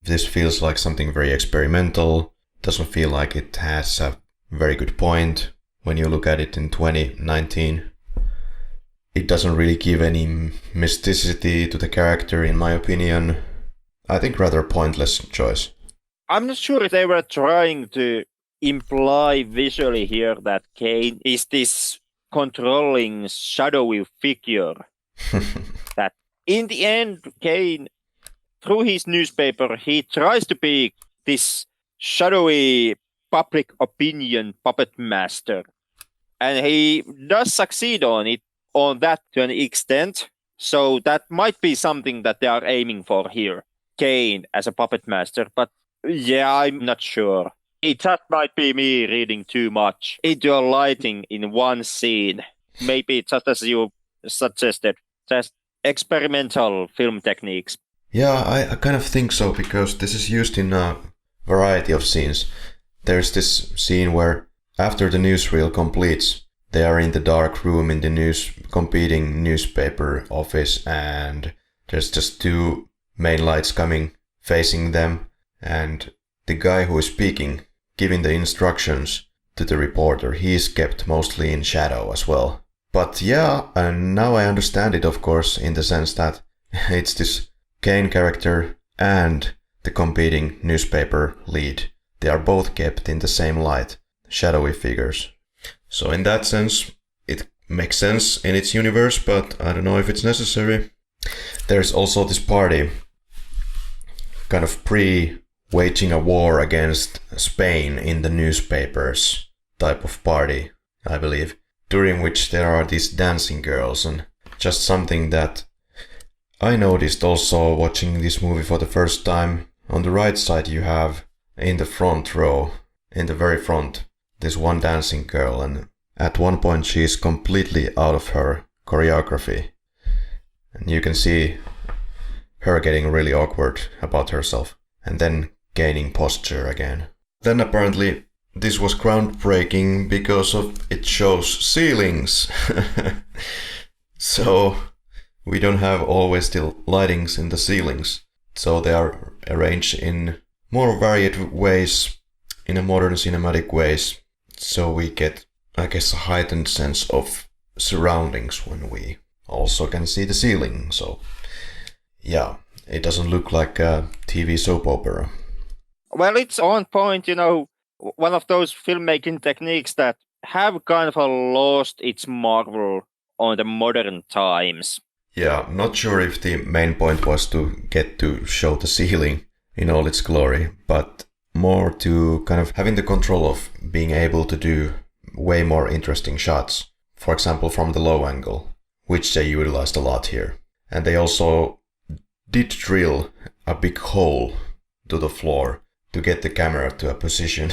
this feels like something very experimental, doesn't feel like it has a very good point when you look at it in 2019. It doesn't really give any mysticity to the character, in my opinion. I think rather pointless choice. I'm not sure if they were trying to imply visually here that Kane is this controlling, shadowy figure. That in the end, Kane, through his newspaper, he tries to be this shadowy public opinion puppet master. And he does succeed on that to an extent. So that might be something that they are aiming for here. Kane as a puppet master. But yeah, I'm not sure. It just might be me reading too much into a lighting in one scene. Maybe just as you suggested, just experimental film techniques. Yeah, I kind of think so, because this is used in a variety of scenes. There's this scene where after the newsreel completes, they are in the dark room in the competing newspaper office, and there's just two main lights coming facing them, and the guy who is speaking, giving the instructions to the reporter, he is kept mostly in shadow as well. But yeah, and now I understand it, of course, in the sense that it's this Kane character and the competing newspaper lead. They are both kept in the same light, shadowy figures. So in that sense, it makes sense in its universe, but I don't know if it's necessary. There's also this party, kind of waging a war against Spain in the newspapers type of party, I believe, during which there are these dancing girls, and just something that I noticed also watching this movie for the first time. On the right side you have, in the front row, in the very front, this one dancing girl, and at one point she is completely out of her choreography. And you can see her getting really awkward about herself, and then gaining posture again. Then apparently this was groundbreaking because of it shows ceilings. So we don't have always still lightings in the ceilings. So they are arranged in more varied ways, in a modern cinematic ways, so we get, I guess, a heightened sense of surroundings when we also can see the ceiling. So yeah, it doesn't look like a TV soap opera. Well, it's on point, one of those filmmaking techniques that have kind of lost its marvel on the modern times. Yeah, not sure if the main point was to get to show the ceiling in all its glory, but more to kind of having the control of being able to do way more interesting shots. For example, from the low angle, which they utilized a lot here. And they also did drill a big hole to the floor to get the camera to a position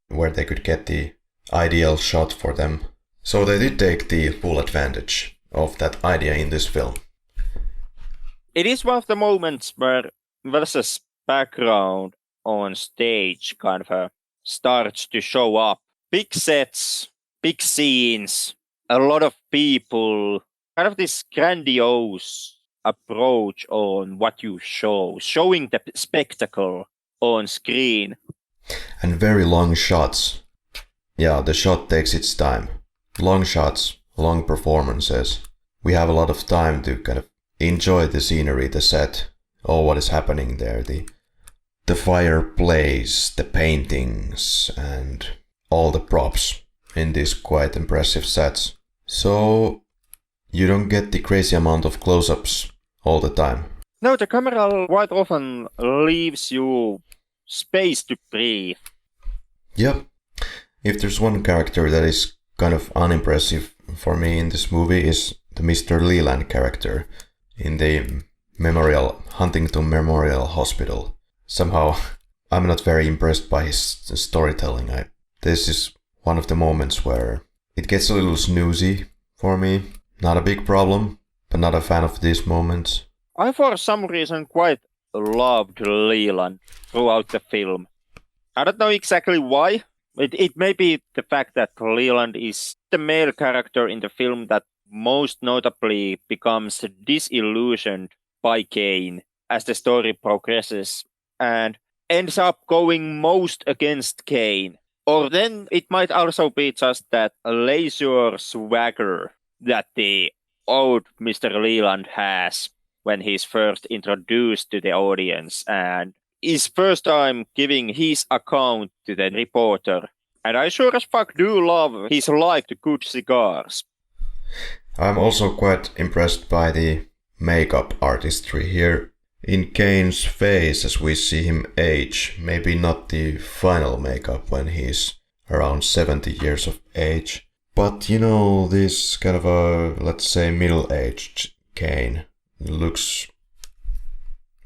where they could get the ideal shot for them. So they did take the full advantage of that idea in this film. It is one of the moments where Wells's background on stage kind of starts to show up. Big sets, big scenes, a lot of people, kind of this grandiose approach on what you show, showing the spectacle on screen. And very long shots. Yeah, the shot takes its time. Long shots, long performances. We have a lot of time to kind of enjoy the scenery, the set, all what is happening there, the fireplace, the paintings, and all the props in these quite impressive sets. So you don't get the crazy amount of close-ups all the time. No, the camera quite often leaves you space to breathe. Yep. If there's one character that is kind of unimpressive for me in this movie is the Mr. Leland character in the Huntington Memorial Hospital. Somehow, I'm not very impressed by his storytelling. This is one of the moments where it gets a little snoozy for me. Not a big problem, but not a fan of these moments. I, for some reason, quite loved Leland throughout the film. I don't know exactly why. It may be the fact that Leland is the male character in the film that most notably becomes disillusioned by Kane as the story progresses and ends up going most against Kane. Or then it might also be just that leisure swagger that the old Mr. Leland has when he's first introduced to the audience and is first time giving his account to the reporter. And I sure as fuck do love his like to good cigars. I'm also quite impressed by the makeup artistry here. In Kane's face as we see him age, maybe not the final makeup when he's around 70 years of age, but this kind of a, let's say, middle-aged Kane looks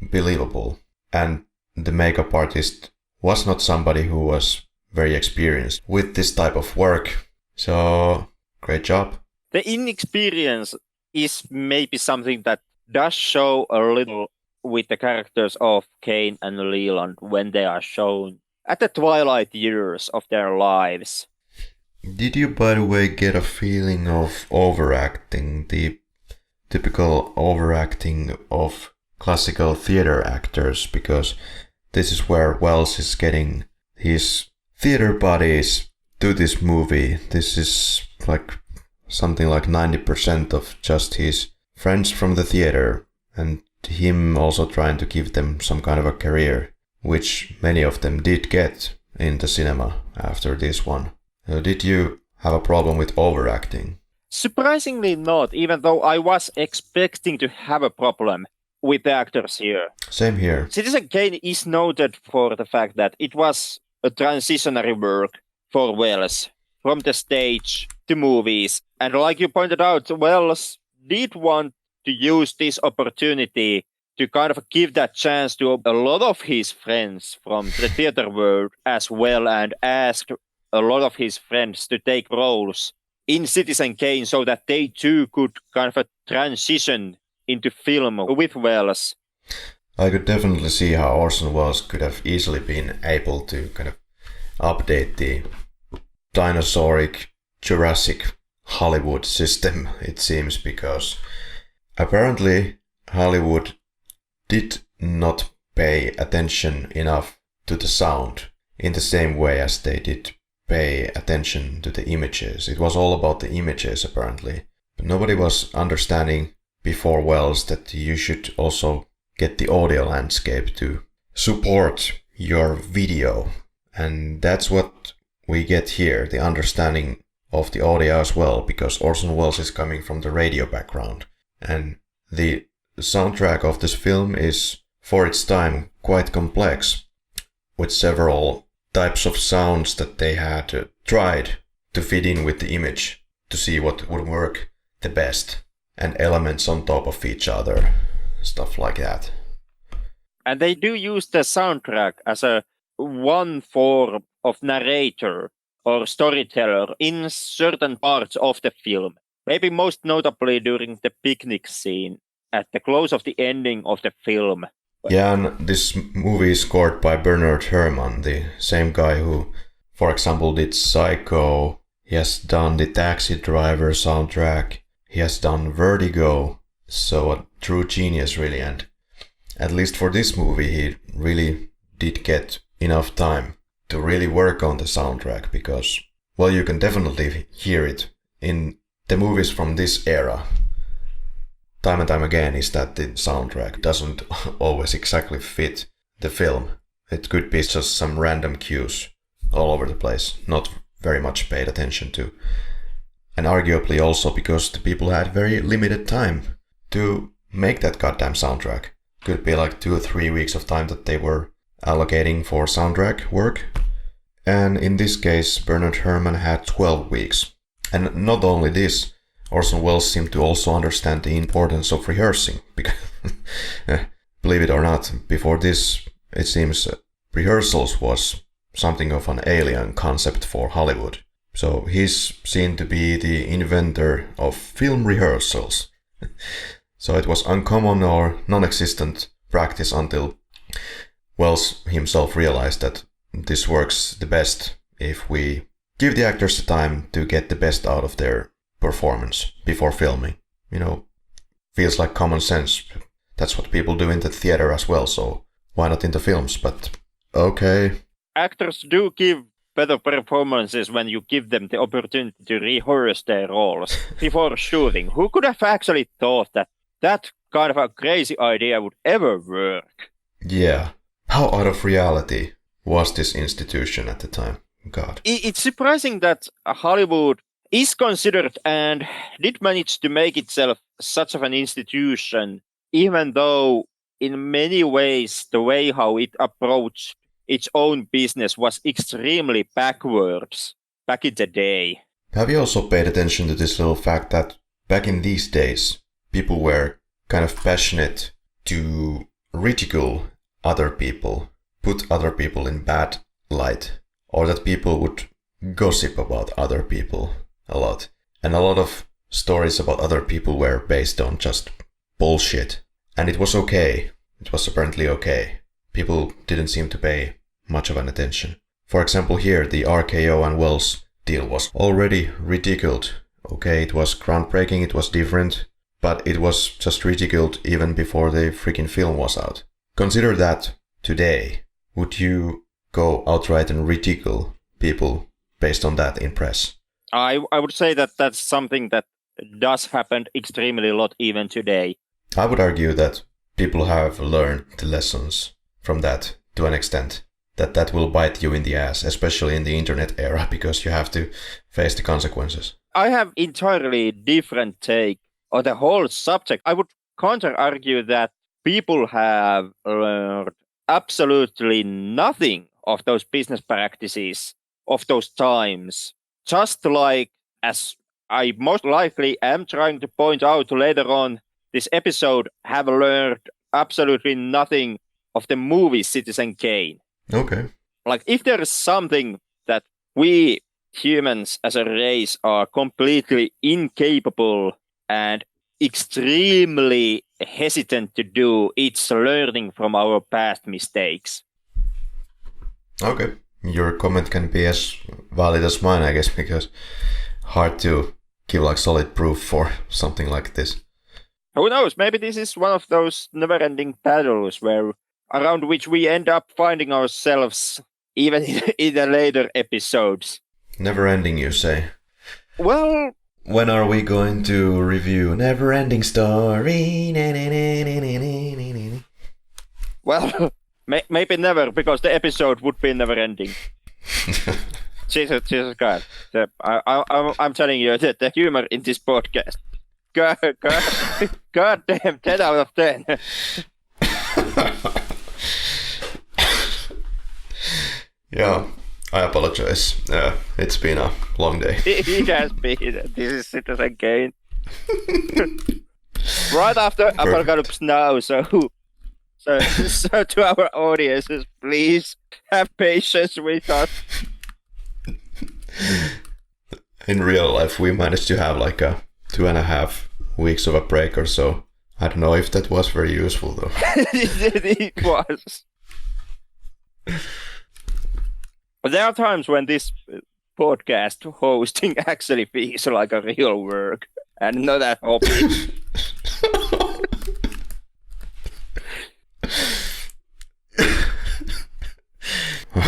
believable. And the makeup artist was not somebody who was very experienced with this type of work, so great job. The inexperience is maybe something that does show a little with the characters of Kane and Leland when they are shown at the twilight years of their lives. Did you, by the way, get a feeling of overacting, the typical overacting of classical theater actors? Because this is where Wells is getting his theater buddies to this movie. This is like something like 90% of just his friends from the theater and him also trying to give them some kind of a career, which many of them did get in the cinema after this one. Did you have a problem with overacting? Surprisingly not, even though I was expecting to have a problem with the actors here. Same here. Citizen Kane is noted for the fact that it was a transitionary work for Wells from the stage to movies. And like you pointed out, Wells did want to use this opportunity to kind of give that chance to a lot of his friends from the theater world as well and ask a lot of his friends to take roles in Citizen Kane so that they too could kind of transition into film with Wells. I could definitely see how Orson Welles could have easily been able to kind of update the dinosauric Jurassic Hollywood system, it seems, because apparently Hollywood did not pay attention enough to the sound in the same way as they did pay attention to the images. It was all about the images apparently. But nobody was understanding before Wells that you should also get the audio landscape to support your video. And that's what we get here, the understanding of the audio as well, because Orson Welles is coming from the radio background. And the soundtrack of this film is, for its time, quite complex, with several types of sounds that they had tried to fit in with the image to see what would work the best, and elements on top of each other, stuff like that. And they do use the soundtrack as a one form of narrator or storyteller in certain parts of the film. Maybe most notably during the picnic scene at the close of the ending of the film. Yeah, and this movie is scored by Bernard Herrmann, the same guy who, for example, did Psycho. He has done the Taxi Driver soundtrack. He has done Vertigo. So a true genius, really. And at least for this movie, he really did get enough time to really work on the soundtrack because, well, you can definitely hear it in the movies from this era. Time and time again is that the soundtrack doesn't always exactly fit the film. It could be just some random cues all over the place, not very much paid attention to. And arguably also because the people had very limited time to make that goddamn soundtrack. Could be like 2 or 3 weeks of time that they were allocating for soundtrack work. And in this case, Bernard Herrmann had 12 weeks. And not only this, Orson Welles seemed to also understand the importance of rehearsing. Because, believe it or not, before this, it seems rehearsals was something of an alien concept for Hollywood. So he's seen to be the inventor of film rehearsals. So it was uncommon or non-existent practice until Welles himself realized that this works the best if we give the actors the time to get the best out of their performance before filming. You know, feels like common sense. That's what people do in the theater as well, so why not in the films? But okay. Actors do give better performances when you give them the opportunity to rehearse their roles before shooting. Who could have actually thought that that kind of a crazy idea would ever work? Yeah. How out of reality was this institution at the time? God. It's surprising that Hollywood is considered and did manage to make itself such of an institution, even though in many ways the way how it approached its own business was extremely backwards back in the day. Have you also paid attention to this little fact that back in these days, people were kind of passionate to ridicule other people, put other people in bad light, or that people would gossip about other people a lot. And a lot of stories about other people were based on just bullshit. And it was okay. It was apparently okay. People didn't seem to pay much of an attention. For example, here, the RKO and Welles deal was already ridiculed. Okay, it was groundbreaking, it was different, but it was just ridiculed even before the freaking film was out. Consider that today. Would you go outright and ridicule people based on that in press? I would say that that's something that does happen extremely a lot even today. I would argue that people have learned the lessons from that to an extent. That will bite you in the ass, especially in the internet era, because you have to face the consequences. I have entirely different take on the whole subject. I would counter-argue that people have learned absolutely nothing of those business practices of those times. Just like, as I most likely am trying to point out later on this episode, have learned absolutely nothing of the movie Citizen Kane. Okay. Like, if there is something that we humans as a race are completely incapable and extremely hesitant to do, it's learning from our past mistakes. Okay. Your comment can be as valid as mine, I guess, because hard to give like solid proof for something like this. Who knows? Maybe this is one of those never-ending battles where around which we end up finding ourselves even in the later episodes. Never ending, you say? Well, when are we going to review Never Ending Story? Well, maybe never, because the episode would be never ending. Jesus God. I'm telling you that the humor in this podcast. God damn, 10 out of 10. Yeah, I apologize. It's been a long day. It has been. This is Citizen Kane. Right after Apocalypse Now, so to our audiences, please have patience with us. In real life, we managed to have like a 2.5 weeks of a break or so. I don't know if that was very useful though. It was. There are times when this podcast hosting actually feels like a real work and not a hobby.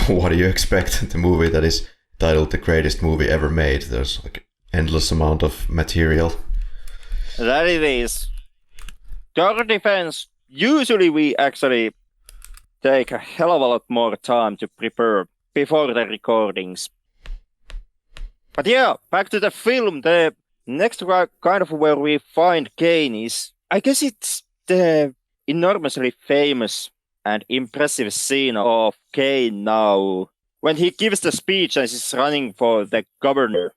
What do you expect? The movie that is titled the greatest movie ever made. There's like endless amount of material. That it is. To our defense, usually we actually take a hell of a lot more time to prepare before the recordings. But yeah, back to the film. The next kind of where we find Kane is, I guess it's the enormously famous and impressive scene of Kane now, when he gives the speech and is running for the governor.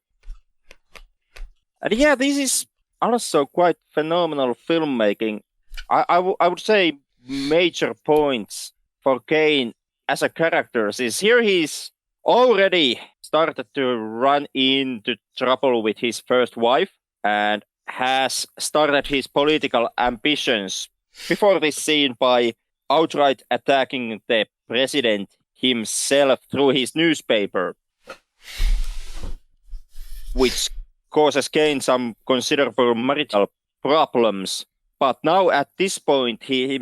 And yeah, this is also quite phenomenal filmmaking. I would say major points for Kane as a character is here he's already started to run into trouble with his first wife and has started his political ambitions before this scene by outright attacking the president himself through his newspaper, which causes Kane some considerable marital problems. But now at this point, he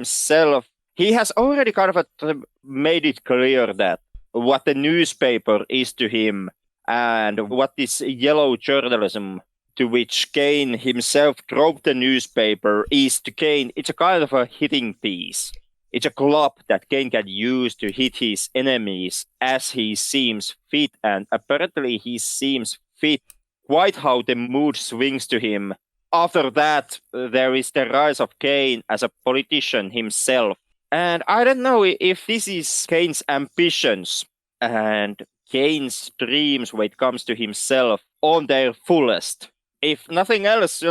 has already kind of made it clear that what the newspaper is to him and what this yellow journalism to which Kane himself drove the newspaper is to Kane, it's a kind of a hitting piece. It's a club that Kane can use to hit his enemies as he seems fit, and apparently he seems fit quite how the mood swings to him. After that, there is the rise of Kane as a politician himself. And I don't know if this is Kane's ambitions and Kane's dreams when it comes to himself on their fullest. If nothing else,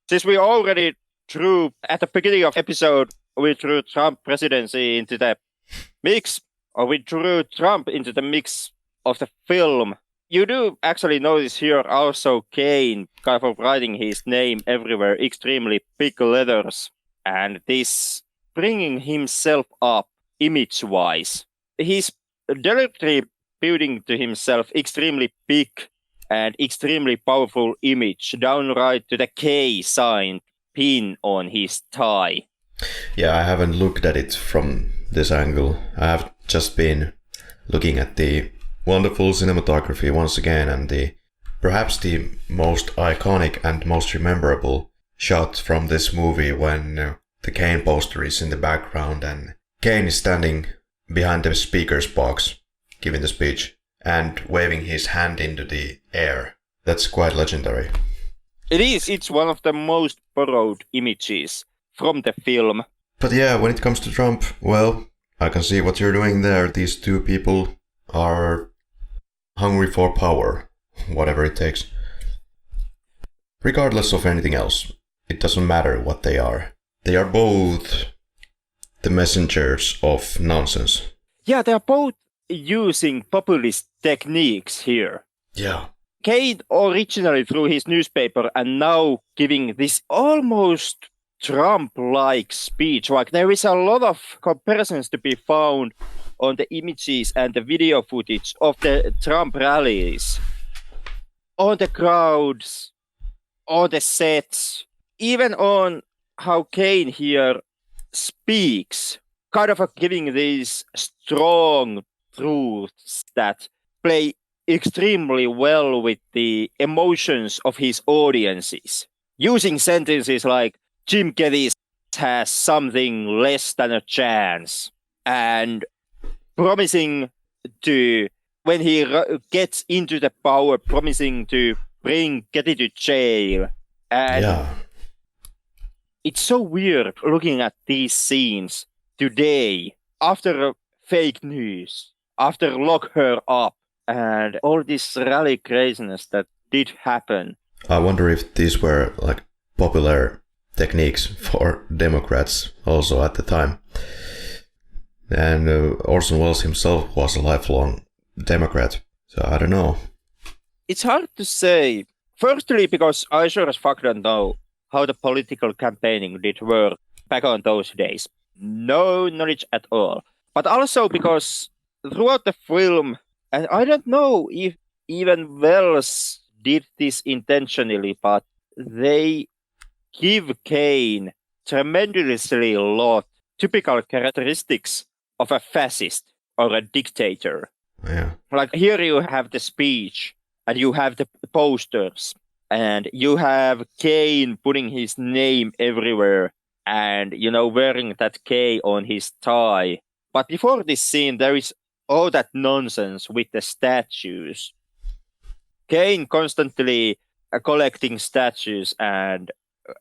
since we already drew at the beginning of episode, we drew Trump presidency into the mix, or we drew Trump into the mix of the film. You do actually notice here also Kane kind of writing his name everywhere, extremely big letters, and this bringing himself up image-wise. He's deliberately building to himself extremely big and extremely powerful image, downright to the K sign pin on his tie. Yeah, I haven't looked at it from this angle. I have just been looking at the wonderful cinematography once again, and perhaps the most iconic and most rememberable shot from this movie when the Kane poster is in the background and Kane is standing behind the speaker's box giving the speech and waving his hand into the air. That's quite legendary. It is. It's one of the most borrowed images from the film. But yeah, when it comes to Trump, well, I can see what you're doing there. These two people are hungry for power, whatever it takes. Regardless of anything else, it doesn't matter what they are. They are both the messengers of nonsense. Yeah, they are both using populist techniques here. Yeah. Kane originally through his newspaper and now giving this almost Trump-like speech. Like there is a lot of comparisons to be found on the images and the video footage of the Trump rallies, on the crowds, on the sets, even on how Kane here speaks kind of giving these strong truths that play extremely well with the emotions of his audiences. Using sentences like, Jim Geddes has something less than a chance, and promising to, when he gets into the power, promising to bring Geddy to jail. And Yeah. it's so weird looking at these scenes today, after fake news, after lock her up, and all this rally craziness that did happen. I wonder if these were like popular techniques for Democrats also at the time. And Orson Welles himself was a lifelong Democrat, so I don't know. It's hard to say. Firstly, because I sure as fuck don't know how the political campaigning did work back on those days. No knowledge at all. But also because throughout the film, and I don't know if even Wells did this intentionally, but they give Kane tremendously a lot typical characteristics of a fascist or a dictator. Yeah. Like here you have the speech, and you have the posters, and you have Kane putting his name everywhere, and, you know, wearing that K on his tie. But before this scene, there is all that nonsense with the statues. Kane constantly collecting statues and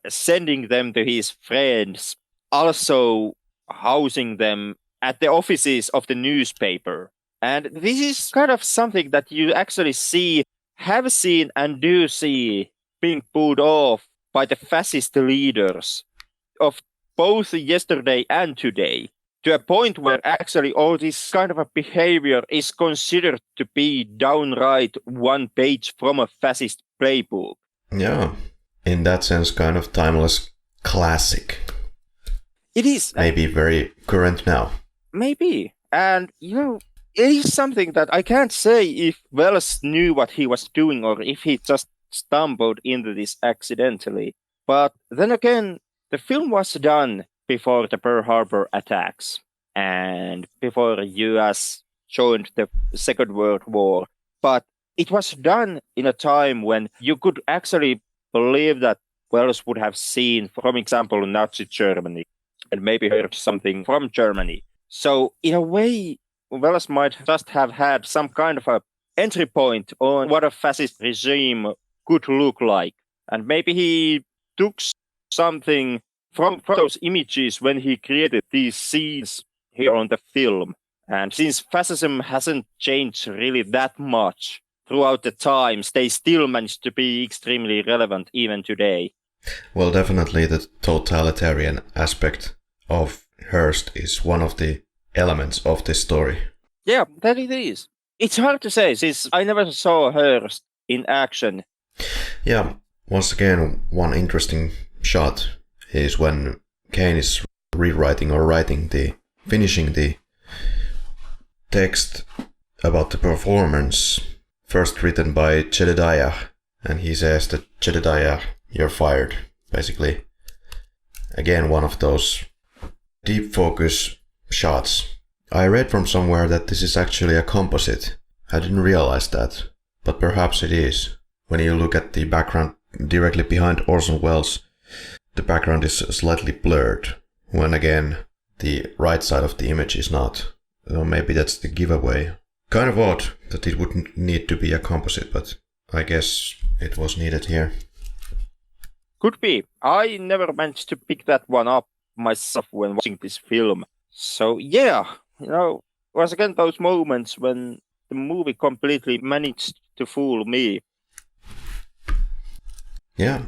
sending them to his friends, also housing them at the offices of the newspaper. And this is kind of something that you actually have seen and do see being pulled off by the fascist leaders of both yesterday and today, to a point where actually all this kind of a behavior is considered to be downright one page from a fascist playbook. Yeah. In that sense, kind of timeless classic. It is. Maybe very current now. Maybe. And, you know, it is something that I can't say if Wells knew what he was doing or if he just stumbled into this accidentally. But then again, the film was done before the Pearl Harbor attacks and before the US joined the Second World War. But it was done in a time when you could actually believe that Wells would have seen, for example, Nazi Germany and maybe heard something from Germany. So in a way, Wells might just have had some kind of a entry point on what a fascist regime could look like. And maybe he took something from those images when he created these scenes here on the film. And since fascism hasn't changed really that much throughout the times, they still manage to be extremely relevant even today. Well, definitely the totalitarian aspect of Hearst is one of the elements of this story. Yeah, that it is. It's hard to say, since I never saw Hearst in action. Yeah, once again, one interesting shot is when Kane is finishing the text about the performance, first written by Jedediah, and he says that, Jedediah, you're fired, basically. Again, one of those deep focus shots. I read from somewhere that this is actually a composite. I didn't realize that, but perhaps it is. When you look at the background directly behind Orson Welles, the background is slightly blurred, when again, the right side of the image is not. So maybe that's the giveaway. Kind of odd that it wouldn't need to be a composite, but I guess it was needed here. Could be. I never managed to pick that one up myself when watching this film. So yeah, you know, once again those moments when the movie completely managed to fool me. Yeah.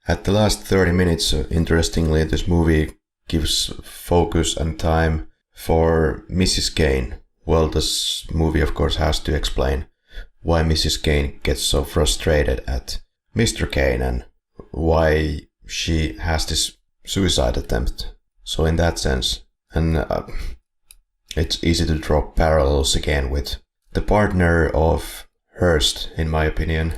At the last 30 minutes, interestingly, this movie gives focus and time for Mrs. Kane. Well, this movie, of course, has to explain why Mrs. Kane gets so frustrated at Mr. Kane and why she has this suicide attempt. So in that sense, and it's easy to draw parallels again with the partner of Hearst, in my opinion.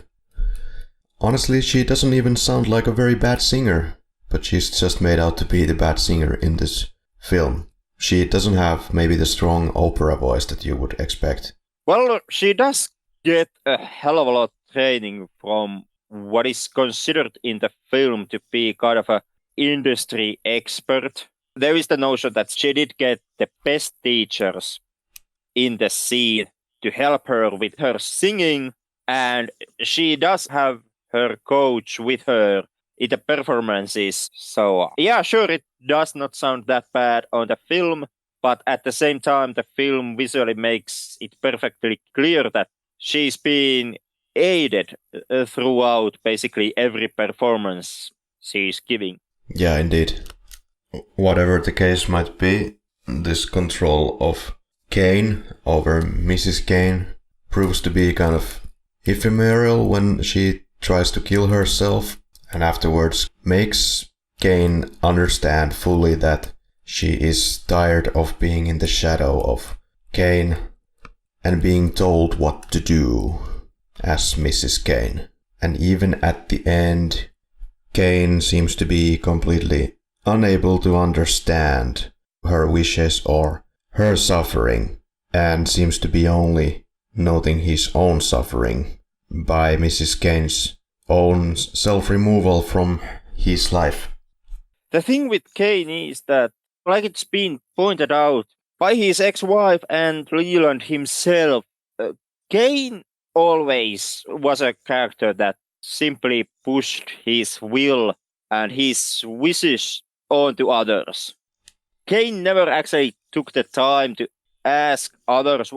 Honestly, she doesn't even sound like a very bad singer, but she's just made out to be the bad singer in this film. she doesn't have maybe the strong opera voice that you would expect. Well, she does get a hell of a lot of training from what is considered in the film to be kind of a industry expert. There is the notion that she did get the best teachers in the scene to help her with her singing, and she does have her coach with her in the performances. So yeah, sure, it does not sound that bad on the film, but at the same time, the film visually makes it perfectly clear that she's being aided throughout basically every performance she's giving. Yeah, indeed. Whatever the case might be, this control of Kane over Mrs. Kane proves to be kind of ephemeral when she tries to kill herself, and afterwards makes Kane understand fully that she is tired of being in the shadow of Kane and being told what to do as Mrs. Kane. And even at the end, Kane seems to be completely unable to understand her wishes or her suffering, and seems to be only noting his own suffering by Mrs. Kane's own self-removal from his life. The thing with Kane is that, like it's been pointed out by his ex-wife and Leland himself, Kane always was a character that simply pushed his will and his wishes onto others. Kane never actually took the time to ask others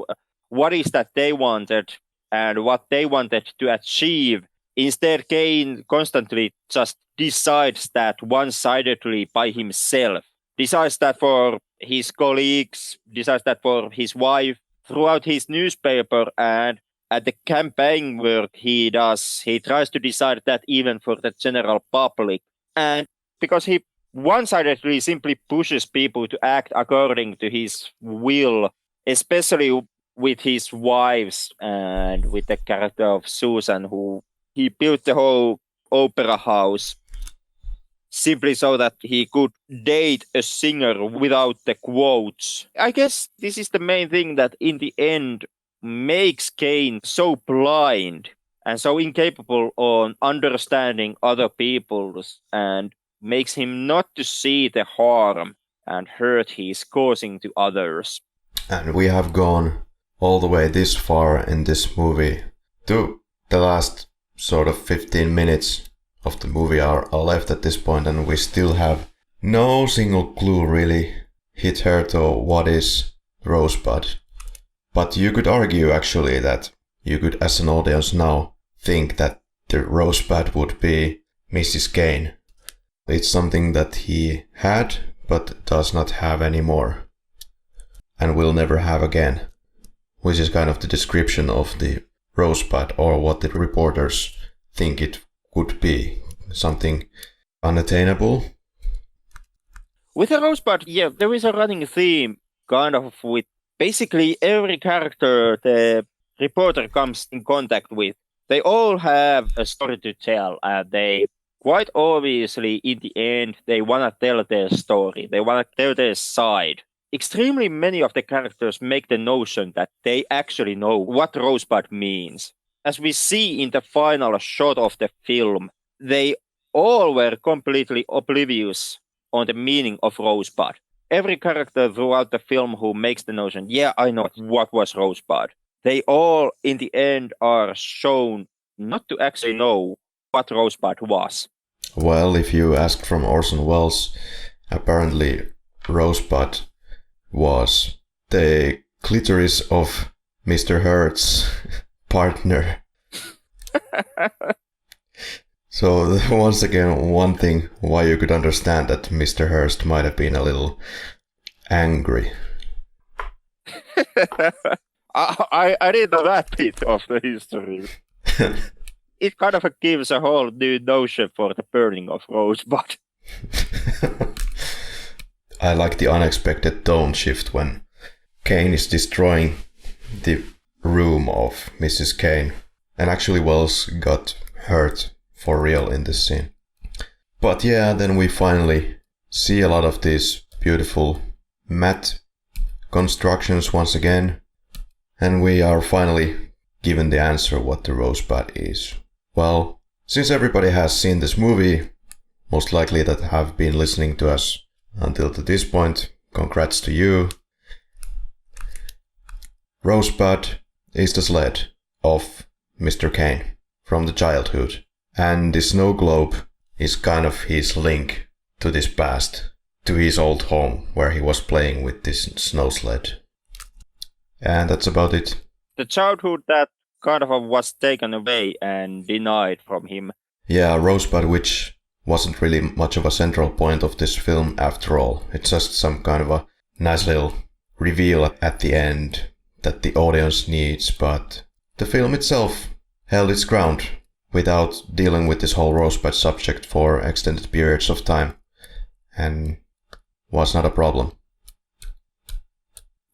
what is that they wanted and what they wanted to achieve. Instead, Kane constantly just decides that one-sidedly by himself. Decides that for his colleagues, decides that for his wife, throughout his newspaper and at the campaign work he does, he tries to decide that even for the general public. And because he one-sidedly simply pushes people to act according to his will, especially with his wives and with the character of Susan, who he built the whole opera house simply so that he could date a singer without the quotes. I guess this is the main thing that in the end makes Kane so blind and so incapable on understanding other people's, and makes him not to see the harm and hurt he's causing to others. And we have gone all the way this far in this movie. To the last sort of 15 minutes of the movie are left at this point, and we still have no single clue really hit her to what is Rosebud. But you could argue actually that you could, as an audience now, think that the Rosebud would be Mrs. Kane. It's something that he had, but does not have anymore, and will never have again, which is kind of the description of the Rosebud, or what the reporters think it could be. Something unattainable. With a Rosebud, yeah, there is a running theme, kind of with basically every character the reporter comes in contact with. They all have a story to tell, and they quite obviously, in the end, they want to tell their story. They want to tell their side. Extremely many of the characters make the notion that they actually know what Rosebud means. As we see in the final shot of the film, they all were completely oblivious on the meaning of Rosebud. Every character throughout the film who makes the notion, yeah, I know what was Rosebud, they all, in the end, are shown not to actually know what Rosebud was. Well, if you ask from Orson Welles, apparently Rosebud was the clitoris of Mr. Hurt's partner. So once again, one thing why you could understand that Mr. Hurst might have been a little angry. I didn't know that bit of the history. It kind of gives a whole new notion for the burning of Rosebud. I like the unexpected tone shift when Kane is destroying the room of Mrs. Kane. And actually Wells got hurt for real in this scene. But yeah, then we finally see a lot of these beautiful math constructions once again, and we are finally given the answer what the rosebud is. Well, since everybody has seen this movie, most likely that have been listening to us until to this point, congrats to you. Rosebud is the sled of Mr. Kane from the childhood, and the snow globe is kind of his link to this past, to his old home where he was playing with this snow sled. And that's about it. The childhood that kind of was taken away and denied from him. Yeah, Rosebud, which wasn't really much of a central point of this film after all. It's just some kind of a nice little reveal at the end that the audience needs, but the film itself held its ground without dealing with this whole Rosebud subject for extended periods of time, and was not a problem.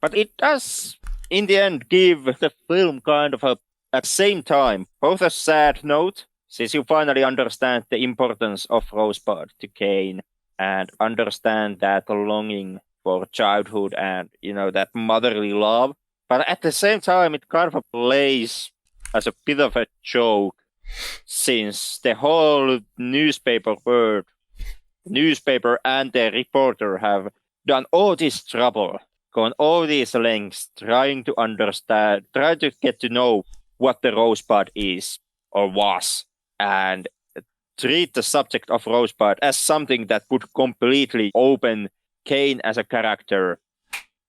But it does, in the end, give the film kind of at the same time, both a sad note, since you finally understand the importance of Rosebud to Kane, and understand that longing for childhood and, that motherly love. But at the same time, it kind of plays as a bit of a joke, since the whole newspaper and the reporter have done all this trouble, gone all these lengths, trying to understand, trying to get to know what the Rosebud is or was, and treat the subject of Rosebud as something that would completely open Kane as a character,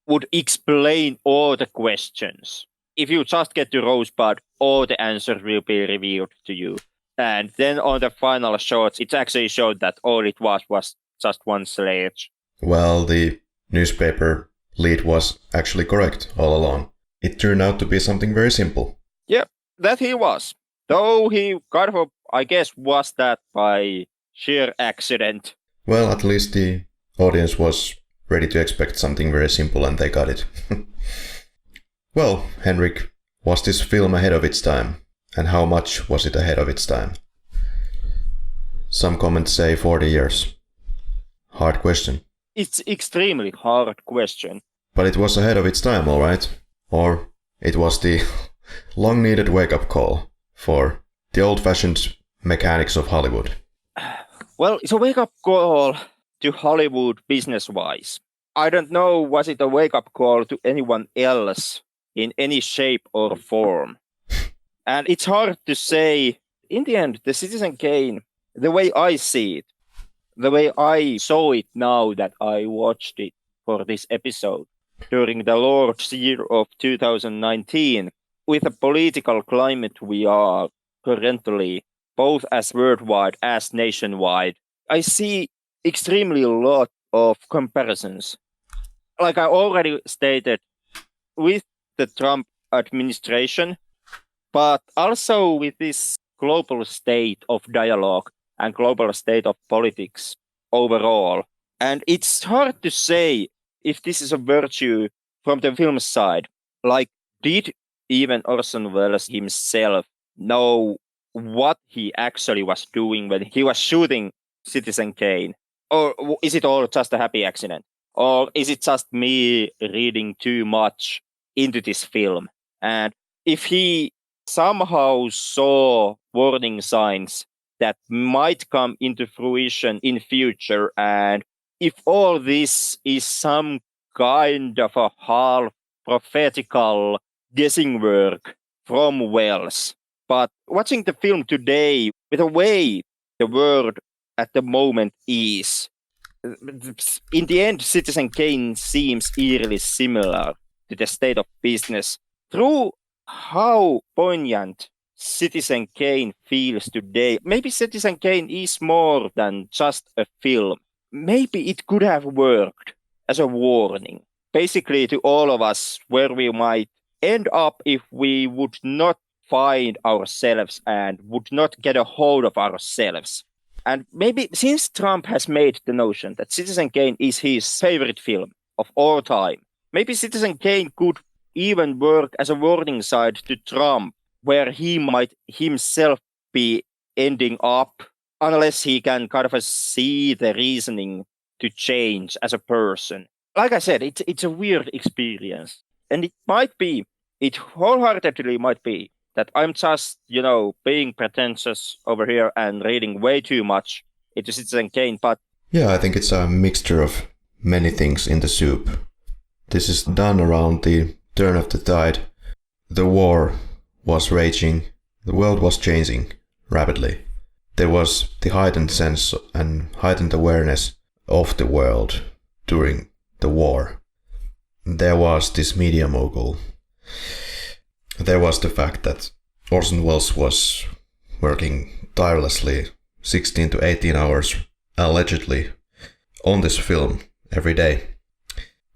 would explain all the questions. If you just get to Rosebud, all the answers will be revealed to you. And then on the final shots, it actually showed that all it was just one sledge. Well, the newspaper lead was actually correct all along. It turned out to be something very simple. Yep, that he was. Though he kind of, I guess, was that by sheer accident. Well, at least the audience was ready to expect something very simple, and they got it. Well, Henrik, was this film ahead of its time? And how much was it ahead of its time? Some comments say 40 years. Hard question. It's extremely hard question. But it was ahead of its time, all right? Or it was the long-needed wake-up call for the old-fashioned mechanics of Hollywood. Well, it's a wake-up call to Hollywood business-wise. I don't know, was it a wake-up call to anyone else in any shape or form? And it's hard to say. In the end, the Citizen Kane, the way I see it, the way I saw it now that I watched it for this episode, during the Lord's year of 2019, with the political climate we are currently, both as worldwide as nationwide, I see extremely a lot of comparisons. Like I already stated, with the Trump administration, but also with this global state of dialogue and global state of politics overall. And it's hard to say if this is a virtue from the film side. Like, did even Orson Welles himself know what he actually was doing when he was shooting Citizen Kane? Or is it all just a happy accident? Or is it just me reading too much into this film? And if he somehow saw warning signs that might come into fruition in future, and if all this is some kind of a half prophetical guessing work from Wells, but watching the film today, with the way the world at the moment is, in the end, Citizen Kane seems eerily similar to the state of business through how poignant Citizen Kane feels today. Maybe Citizen Kane is more than just a film. Maybe it could have worked as a warning, basically to all of us, where we might end up if we would not find ourselves and would not get a hold of ourselves. And maybe since Trump has made the notion that Citizen Kane is his favorite film of all time, maybe Citizen Kane could even work as a warning sign to Trump, where he might himself be ending up, unless he can kind of see the reasoning to change as a person. like I said, it's a weird experience. And it wholeheartedly might be that I'm just, being pretentious over here and reading way too much into Citizen Kane, but Yeah, I think it's a mixture of many things in the soup. This is done around the turn of the tide. The war was raging. The world was changing rapidly. There was the heightened sense and heightened awareness of the world during the war. There was this media mogul. There was the fact that Orson Welles was working tirelessly 16 to 18 hours, allegedly, on this film every day.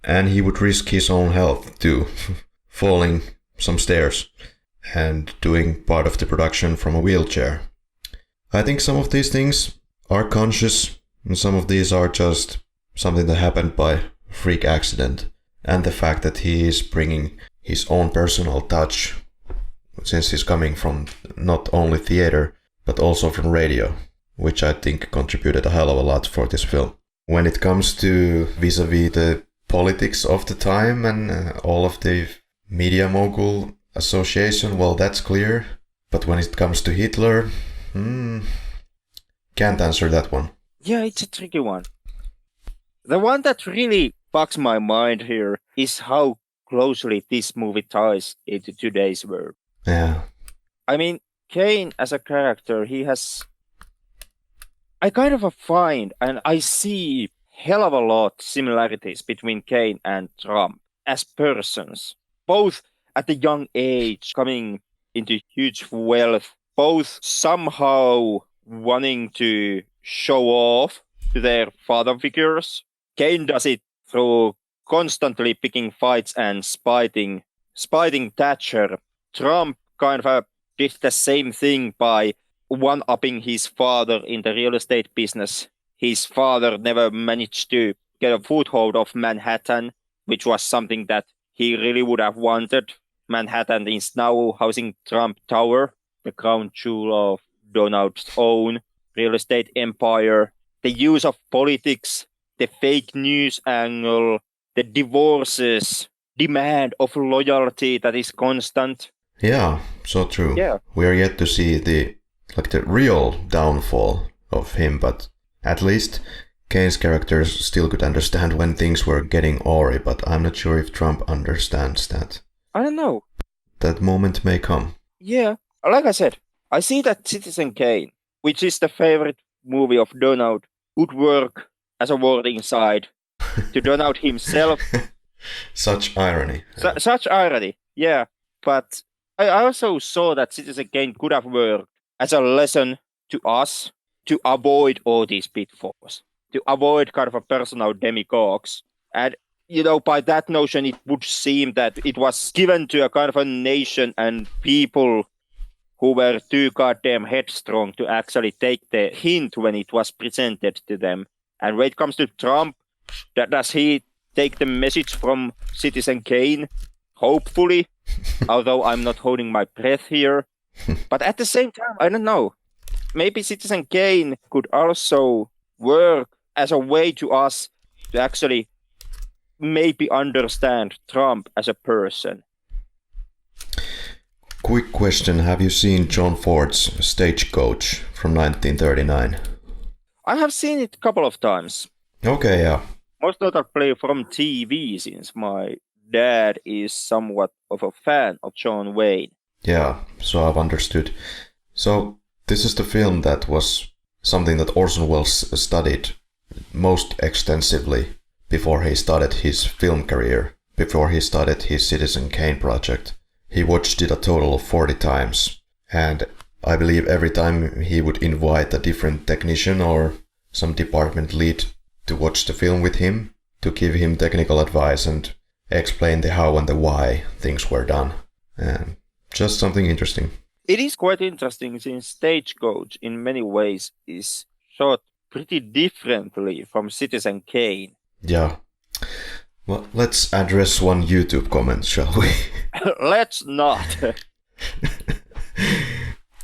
And he would risk his own health too, falling some stairs and doing part of the production from a wheelchair. I think some of these things are conscious, and some of these are just something that happened by freak accident. And the fact that he is bringing his own personal touch, since he's coming from not only theater, but also from radio, which I think contributed a hell of a lot for this film. When it comes to vis-a-vis the politics of the time and all of the media mogul association, well, that's clear. But when it comes to Hitler, can't answer that one. Yeah, it's a tricky one. The one that really fucks my mind here is how closely this movie ties into today's world. Yeah. I mean, Kane as a character, I kind of find and I see hell of a lot similarities between Kane and Trump as persons, both at a young age coming into huge wealth, both somehow wanting to show off to their father figures. Kane does it through constantly picking fights and spiting Thatcher. Trump kind of did the same thing by one-upping his father in the real estate business. His father never managed to get a foothold of Manhattan, which was something that he really would have wanted. Manhattan is now housing Trump Tower, the crown jewel of Donald's own real estate empire. The use of politics, the fake news angle, the divorces, demand of loyalty that is constant. Yeah, so true. Yeah. We are yet to see the real downfall of him, but at least Kane's characters still could understand when things were getting awry, but I'm not sure if Trump understands that. I don't know. That moment may come. Yeah, like I said, I see that Citizen Kane, which is the favorite movie of Donald, would work as a warning side to Donald himself. Such irony. Such irony, yeah. But I also saw that Citizen Kane could have worked as a lesson to us to avoid all these pitfalls, to avoid kind of a personal demagogues. And, by that notion, it would seem that it was given to a kind of a nation and people who were too goddamn headstrong to actually take the hint when it was presented to them. And when it comes to Trump, does he take the message from Citizen Kane? Hopefully, although I'm not holding my breath here. But at the same time, I don't know. Maybe Citizen Kane could also work as a way to us to actually maybe understand Trump as a person. Quick question, have you seen John Ford's Stagecoach from 1939? I have seen it a couple of times. Okay, yeah. Most notably from TV, since my dad is somewhat of a fan of John Wayne. Yeah, so I've understood. So this is the film that was something that Orson Welles studied most extensively before he started his film career, before he started his Citizen Kane project. He watched it a total of 40 times, and I believe every time he would invite a different technician or some department lead to watch the film with him, to give him technical advice and explain the how and the why things were done. And just something interesting. It is quite interesting since Stagecoach in many ways is shot pretty differently from Citizen Kane. Yeah. Well, let's address one YouTube comment, shall we? Let's not.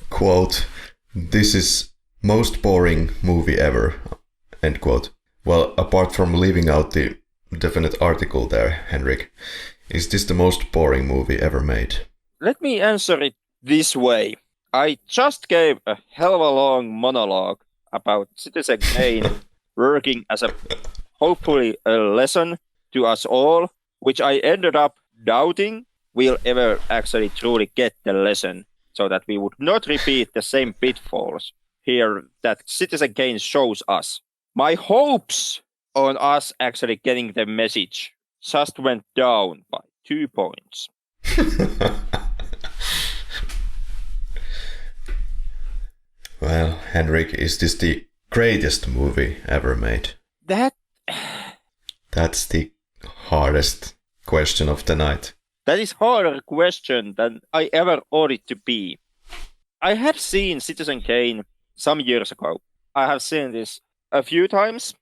Quote, "This is most boring movie ever." End quote. Well, apart from leaving out the definite article there, Henrik. Is this the most boring movie ever made? Let me answer it this way. I just gave a hell of a long monologue about Citizen Kane working as a hopefully a lesson to us all, which I ended up doubting we'll ever actually truly get the lesson, so that we would not repeat the same pitfalls here that Citizen Kane shows us. My hopes on us actually getting the message just went down by 2 points. Well, Henrik, is this the greatest movie ever made? That's the hardest question of the night. That is harder question than I ever ought it to be. I had seen Citizen Kane some years ago. I have seen this a few times.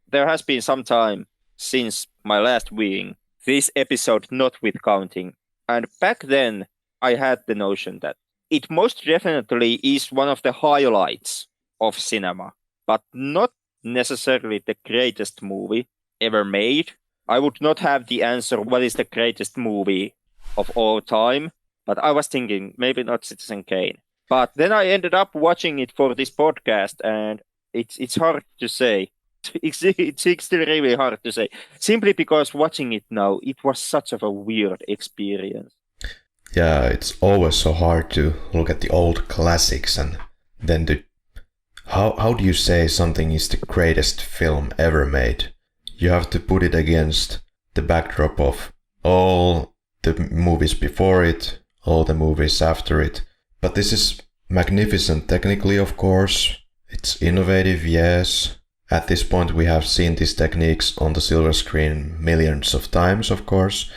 There has been some time since my last viewing, this episode not with counting. And back then, I had the notion that it most definitely is one of the highlights of cinema, but not necessarily the greatest movie ever made. I would not have the answer what is the greatest movie of all time, but I was thinking maybe not Citizen Kane. But then I ended up watching it for this podcast, and it's hard to say. It's still really hard to say, simply because watching it now, it was such of a weird experience. Yeah, it's always so hard to look at the old classics and then how do you say something is the greatest film ever made? You have to put it against the backdrop of all the movies before it, all the movies after it. But this is magnificent technically, of course. It's innovative, yes. At this point we have seen these techniques on the silver screen millions of times, of course,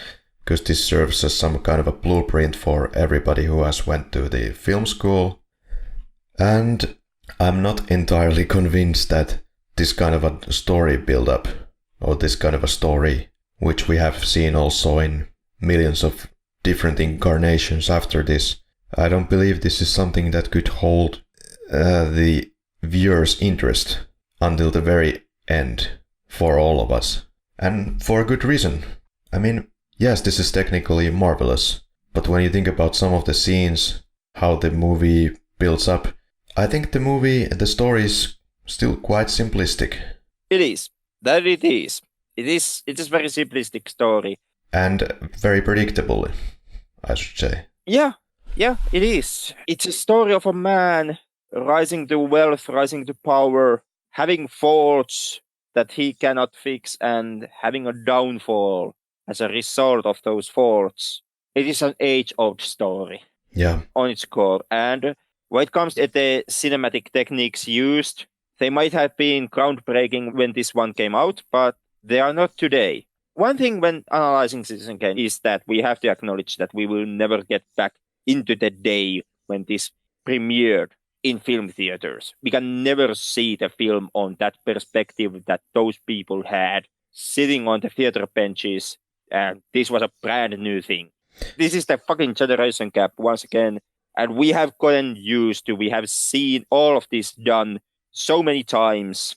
because this serves as some kind of a blueprint for everybody who has went to the film school. And I'm not entirely convinced that this kind of a story build-up, or this kind of a story, which we have seen also in millions of different incarnations after this, I don't believe this is something that could hold the viewer's interest until the very end for all of us. And for a good reason. I mean, yes, this is technically marvelous, but when you think about some of the scenes, how the movie builds up, I think the story is still quite simplistic. It is. That it is. It is very simplistic story. And very predictable, I should say. Yeah, it is. It's a story of a man rising to wealth, rising to power, having faults that he cannot fix, and having a downfall as a result of those faults. It is an age-old story. Yeah. On its core. And when it comes to the cinematic techniques used, they might have been groundbreaking when this one came out, but they are not today. One thing when analyzing Citizen Kane is that we have to acknowledge that we will never get back into the day when this premiered in film theaters. We can never see the film on that perspective that those people had sitting on the theater benches, and this was a brand new thing. This is the fucking generation gap once again, and we have gotten used to, we have seen all of this done so many times.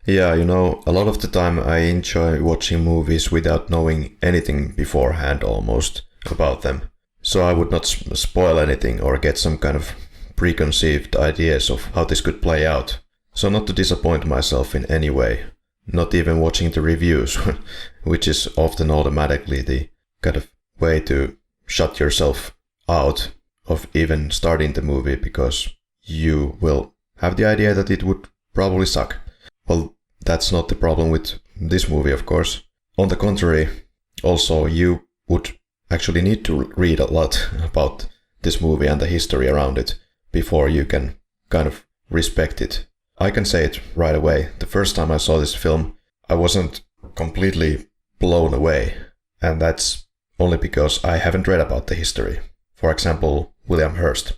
Yeah, a lot of the time I enjoy watching movies without knowing anything beforehand almost about them. So I would not spoil anything or get some kind of preconceived ideas of how this could play out. So not to disappoint myself in any way. Not even watching the reviews, which is often automatically the kind of way to shut yourself out of even starting the movie, because you will have the idea that it would probably suck. Well, that's not the problem with this movie, of course. On the contrary, also you would actually need to read a lot about this movie and the history around it before you can kind of respect it. I can say it right away. The first time I saw this film, I wasn't completely blown away. And that's only because I haven't read about the history. For example, William Hearst.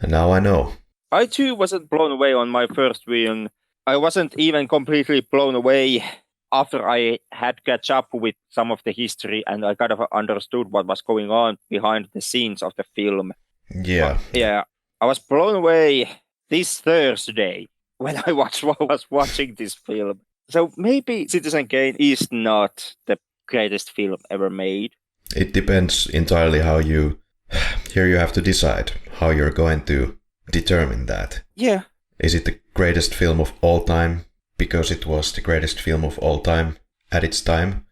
And now I know. I too wasn't blown away on my first viewing. I wasn't even completely blown away after I had catch up with some of the history and I kind of understood what was going on behind the scenes of the film. Yeah. Yeah. I was blown away this Thursday when I was watching this film. So maybe Citizen Kane is not the greatest film ever made. It depends entirely how you... Here you have to decide how you're going to determine that. Yeah. Is it the greatest film of all time because it was the greatest film of all time at its time?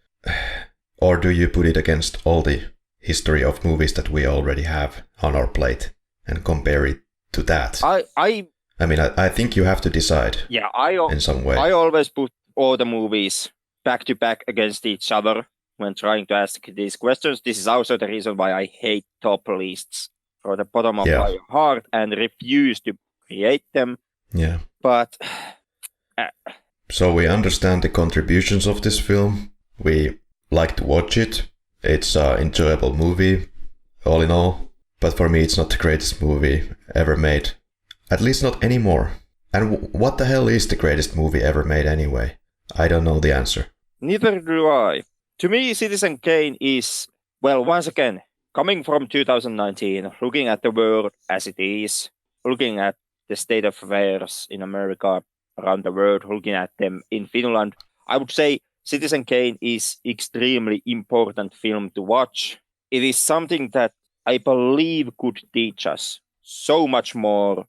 Or do you put it against all the history of movies that we already have on our plate and compare it to that? I think you have to decide in some way. I always put all the movies back to back against each other when trying to ask these questions. This is also the reason why I hate top lists from the bottom of my heart and refuse to create them. Yeah. But... So we understand the contributions of this film. We like to watch it. It's an enjoyable movie, all in all. But for me, it's not the greatest movie ever made. At least not anymore. And what the hell is the greatest movie ever made anyway? I don't know the answer. Neither do I. To me, Citizen Kane is, well, once again, coming from 2019, looking at the world as it is, looking at the state of affairs in America, around the world, looking at them in Finland, I would say Citizen Kane is extremely important film to watch. It is something that I believe could teach us so much more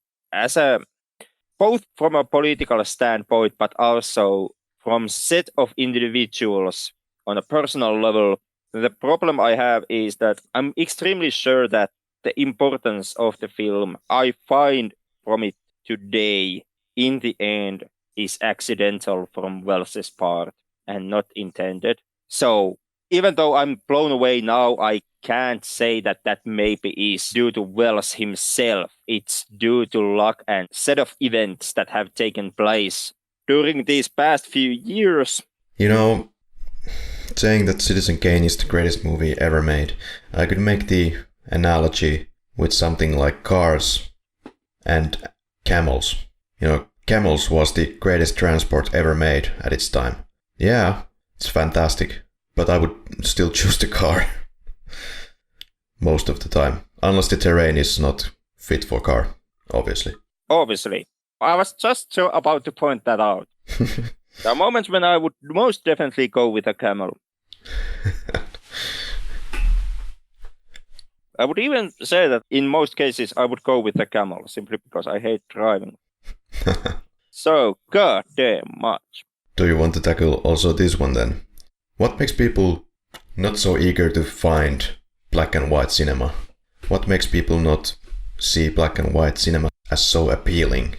both from a political standpoint, but also from set of individuals on a personal level. The problem I have is that I'm extremely sure that the importance of the film I find from it today, in the end, is accidental from Wells's part and not intended. So even though I'm blown away now, I can't say that maybe is due to Wells himself. It's due to luck and set of events that have taken place during these past few years. You know, saying that Citizen Kane is the greatest movie ever made, I could make the analogy with something like cars and camels. You know, camels was the greatest transport ever made at its time. Yeah, it's fantastic, but I would still choose the car. Most of the time. Unless the terrain is not fit for car, obviously. Obviously. I was just about to point that out. There are moments when I would most definitely go with a camel. I would even say that in most cases I would go with a camel, simply because I hate driving. So, goddamn much. Do you want to tackle also this one then? What makes people not so eager to find black and white cinema? What makes people not see black and white cinema as so appealing?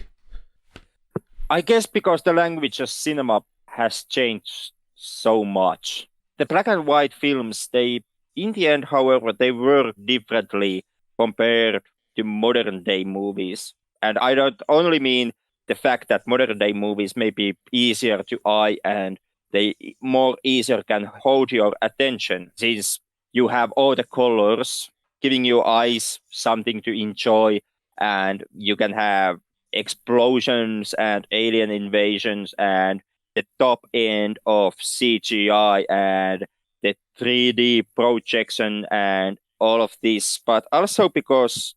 I guess because the language of cinema has changed so much. The black and white films, in the end, however, they work differently compared to modern day movies. And I don't only mean the fact that modern day movies may be easier to eye and they more easier can hold your attention, since you have all the colors giving your eyes something to enjoy, and you can have explosions and alien invasions and the top end of CGI and the 3D projection and all of this, but also because,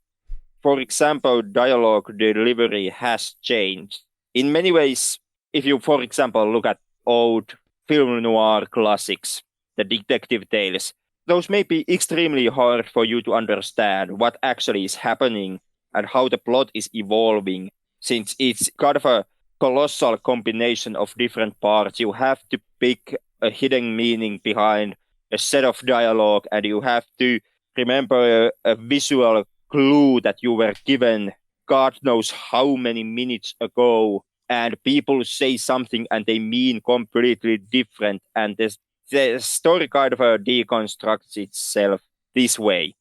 for example, dialogue delivery has changed. In many ways, if you, for example, look at old film noir classics, the detective tales, those may be extremely hard for you to understand what actually is happening and how the plot is evolving, since it's kind of a colossal combination of different parts. You have to pick a hidden meaning behind a set of dialogue, and you have to remember a visual clue that you were given God knows how many minutes ago, and people say something and they mean completely different, and the story kind of deconstructs itself this way.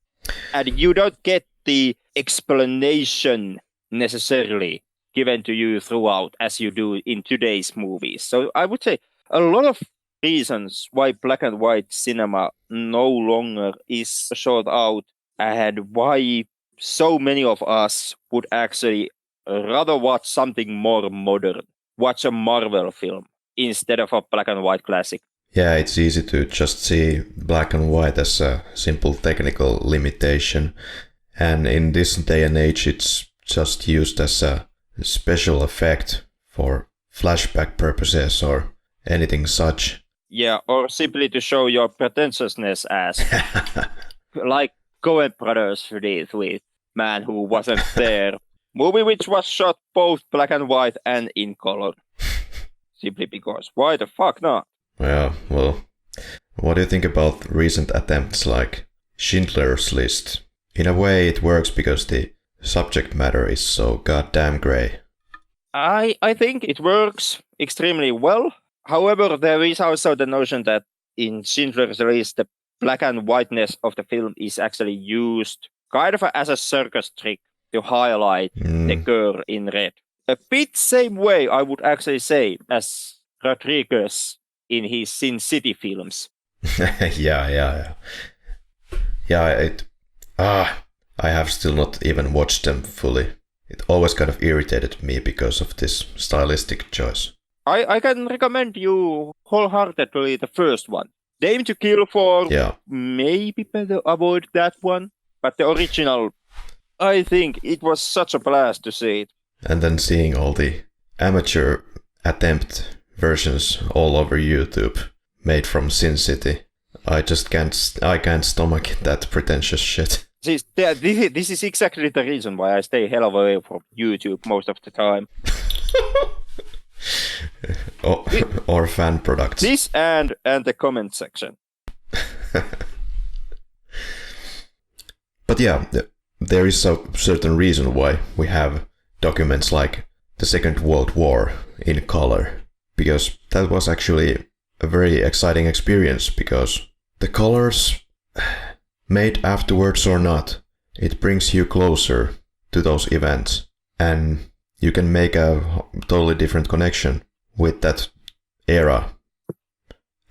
And you don't get the explanation necessarily given to you throughout as you do in today's movies. So I would say a lot of reasons why black and white cinema no longer is sought out, and why so many of us would actually rather watch something more modern, watch a Marvel film instead of a black and white classic. Yeah, it's easy to just see black and white as a simple technical limitation, and in this day and age it's just used as a special effect for flashback purposes or anything such. Yeah, or simply to show your pretentiousness as like Coen Brothers did with Man Who Wasn't There. Movie which was shot both black and white and in color. Simply because, why the fuck not? Yeah, well, what do you think about recent attempts like Schindler's List? In a way, it works because the subject matter is so goddamn grey. I think it works extremely well. However, there is also the notion that in Schindler's List, the black and whiteness of the film is actually used kind of as a circus trick to highlight the girl in red. A bit same way, I would actually say, as Rodriguez in his Sin City films. Yeah, I have still not even watched them fully. It always kind of irritated me because of this stylistic choice. I can recommend you wholeheartedly the first one. Dame to Kill For, maybe better avoid that one. But the original, I think it was such a blast to see it. And then seeing all the amateur attempt versions all over YouTube made from Sin City. I can't stomach that pretentious shit. This is exactly the reason why I stay hell away from YouTube most of the time. Or fan products. This and the comment section. But yeah, there is a certain reason why we have documents like the Second World War in color. Because that was actually a very exciting experience, because the colors, made afterwards or not, it brings you closer to those events, and you can make a totally different connection with that era.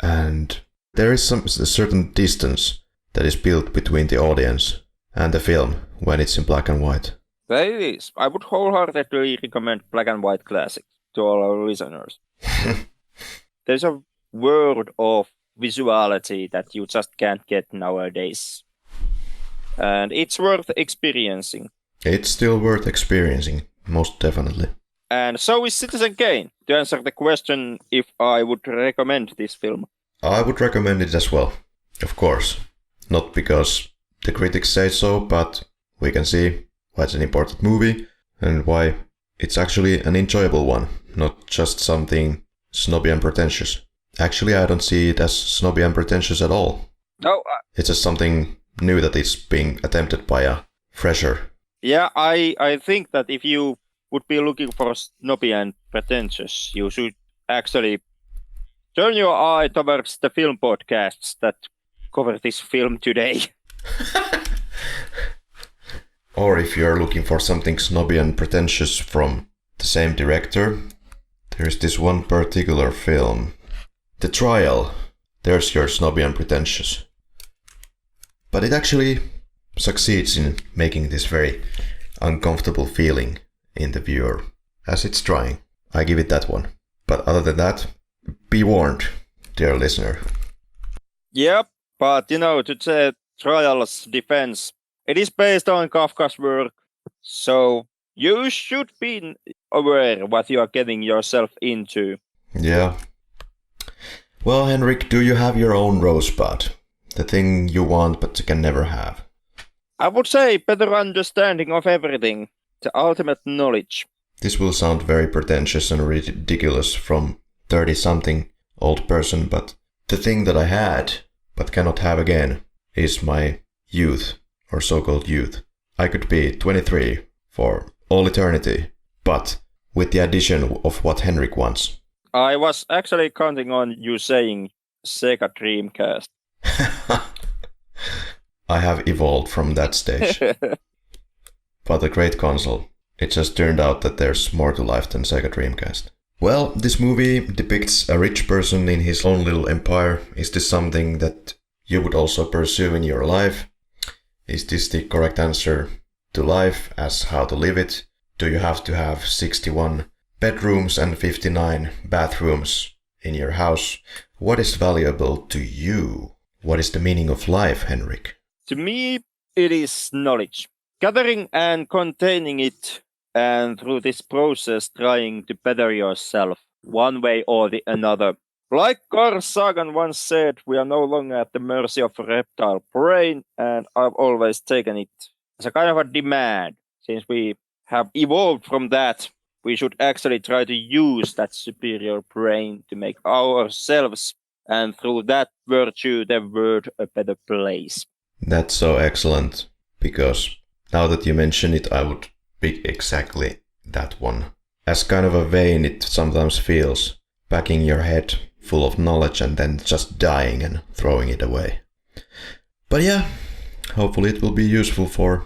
And there is a certain distance that is built between the audience and the film when it's in black and white. There it is. I would wholeheartedly recommend black and white classics to all our listeners. There's a world of visuality that you just can't get nowadays. And it's worth experiencing. It's still worth experiencing, most definitely. And so is Citizen Kane. To answer the question if I would recommend this film. I would recommend it as well, of course. Not because the critics say so, but we can see why it's an important movie and why it's actually an enjoyable one, not just something snobby and pretentious. Actually, I don't see it as snobby and pretentious at all. No. It's just something new that is being attempted by a fresher. Yeah, I think that if you would be looking for snobby and pretentious, you should actually turn your eye towards the film podcasts that cover this film today. Or if you're looking for something snobby and pretentious from the same director, there's this one particular film, The Trial. There's your snobby and pretentious. But it actually succeeds in making this very uncomfortable feeling in the viewer, as it's trying. I give it that one. But other than that, be warned, dear listener. Yep, but to the Trial's defense, it is based on Kafka's work, so you should be aware what you are getting yourself into. Yeah. Well, Henrik, do you have your own rosebud? The thing you want but can never have? I would say better understanding of everything. The ultimate knowledge. This will sound very pretentious and ridiculous from 30-something old person, but the thing that I had, but cannot have again, is my youth, or so-called youth. I could be 23 for all eternity, but with the addition of what Henrik wants. I was actually counting on you saying Sega Dreamcast. I have evolved from that stage. But a great console. It just turned out that there's more to life than Sega Dreamcast. Well, this movie depicts a rich person in his own little empire. Is this something that you would also pursue in your life? Is this the correct answer to life as how to live it? Do you have to have 61 bedrooms and 59 bathrooms in your house? What is valuable to you? What is the meaning of life, Henrik? To me, it is knowledge. Gathering and containing it, and through this process trying to better yourself one way or the another. Like Carl Sagan once said, we are no longer at the mercy of a reptile brain, and I've always taken it as a kind of a demand. Since we have evolved from that, we should actually try to use that superior brain to make ourselves, and through that virtue, the world a better place. That's so excellent, because now that you mention it, I would pick exactly that one. As kind of a vein it sometimes feels, packing your head full of knowledge and then just dying and throwing it away. But yeah, hopefully it will be useful for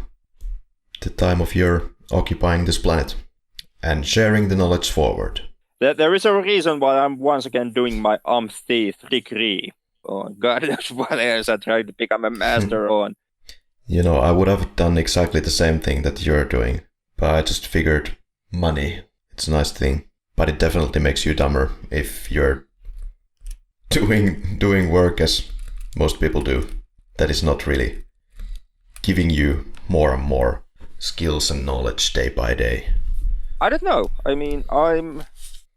the time of your occupying this planet and sharing the knowledge forward. There is a reason why I'm once again doing my degree on God knows what else I'm trying to become a master on. You know, I would have done exactly the same thing that you're doing, but I just figured money, it's a nice thing, but it definitely makes you dumber if you're doing work as most people do that is not really giving you more and more skills and knowledge day by day. I don't know. I mean, I'm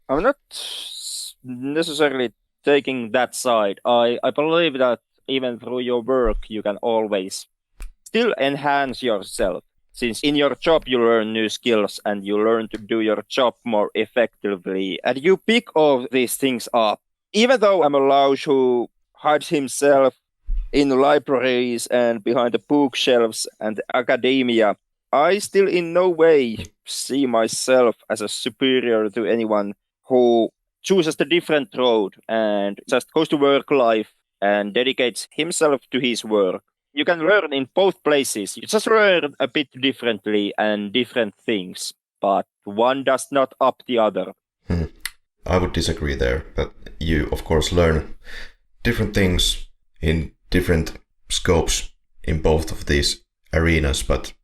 not necessarily taking that side. I believe that even through your work you can always still enhance yourself, since in your job you learn new skills and you learn to do your job more effectively, and you pick all these things up. Even though I'm a louse who hides himself in libraries and behind the bookshelves and academia, I still in no way see myself as a superior to anyone who chooses the different road and just goes to work life and dedicates himself to his work. You can learn in both places. You just learn a bit differently and different things, but one does not up the other. I would disagree there, but you of course learn different things in different scopes in both of these arenas, but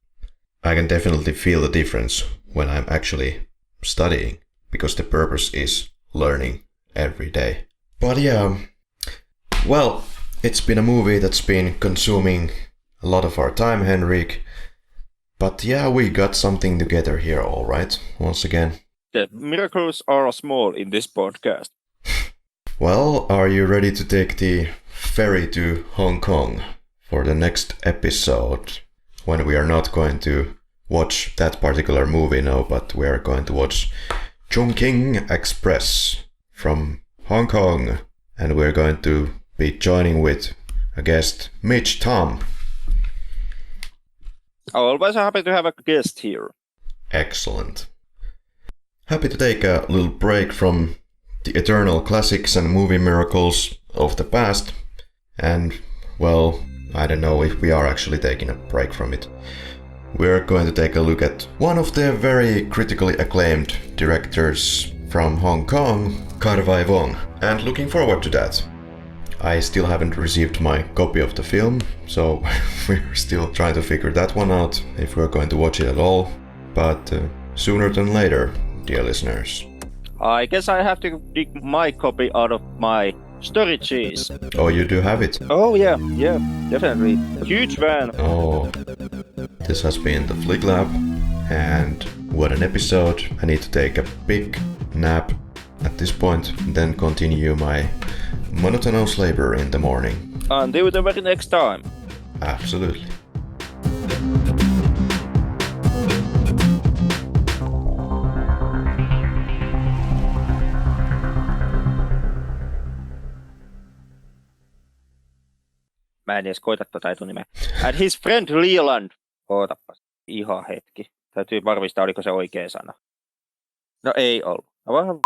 I can definitely feel the difference when I'm actually studying, because the purpose is learning every day. But yeah, well, it's been a movie that's been consuming a lot of our time, Henrik. But yeah, we got something together here, all right, once again. The miracles are small in this podcast. Well, are you ready to take the ferry to Hong Kong for the next episode, when we are not going to watch that particular movie now, but we are going to watch Chungking Express from Hong Kong, and we're going to be joining with a guest, Mitch Tom. Always happy to have a guest here. Excellent. Happy to take a little break from the eternal classics and movie miracles of the past, and, well, I don't know if we are actually taking a break from it. We're going to take a look at one of the very critically acclaimed directors from Hong Kong, Karri Ojala, and looking forward to that. I still haven't received my copy of the film, so we're still trying to figure that one out, if we're going to watch it at all, but sooner than later, dear listeners. I guess I have to dig my copy out of my storages. Oh, you do have it? Oh yeah, definitely. Huge fan. Oh, this has been the Flick Lab, and what an episode. I need to take a big nap at this point, then continue my monotonous labor in the morning. Until the very next time. Absolutely. Mä en edes koita tota etunimeä. And his friend Leland. Ootapas. Ihan hetki. Täytyy varmistaa, oliko se oikea sana. No ei ollut. No vähän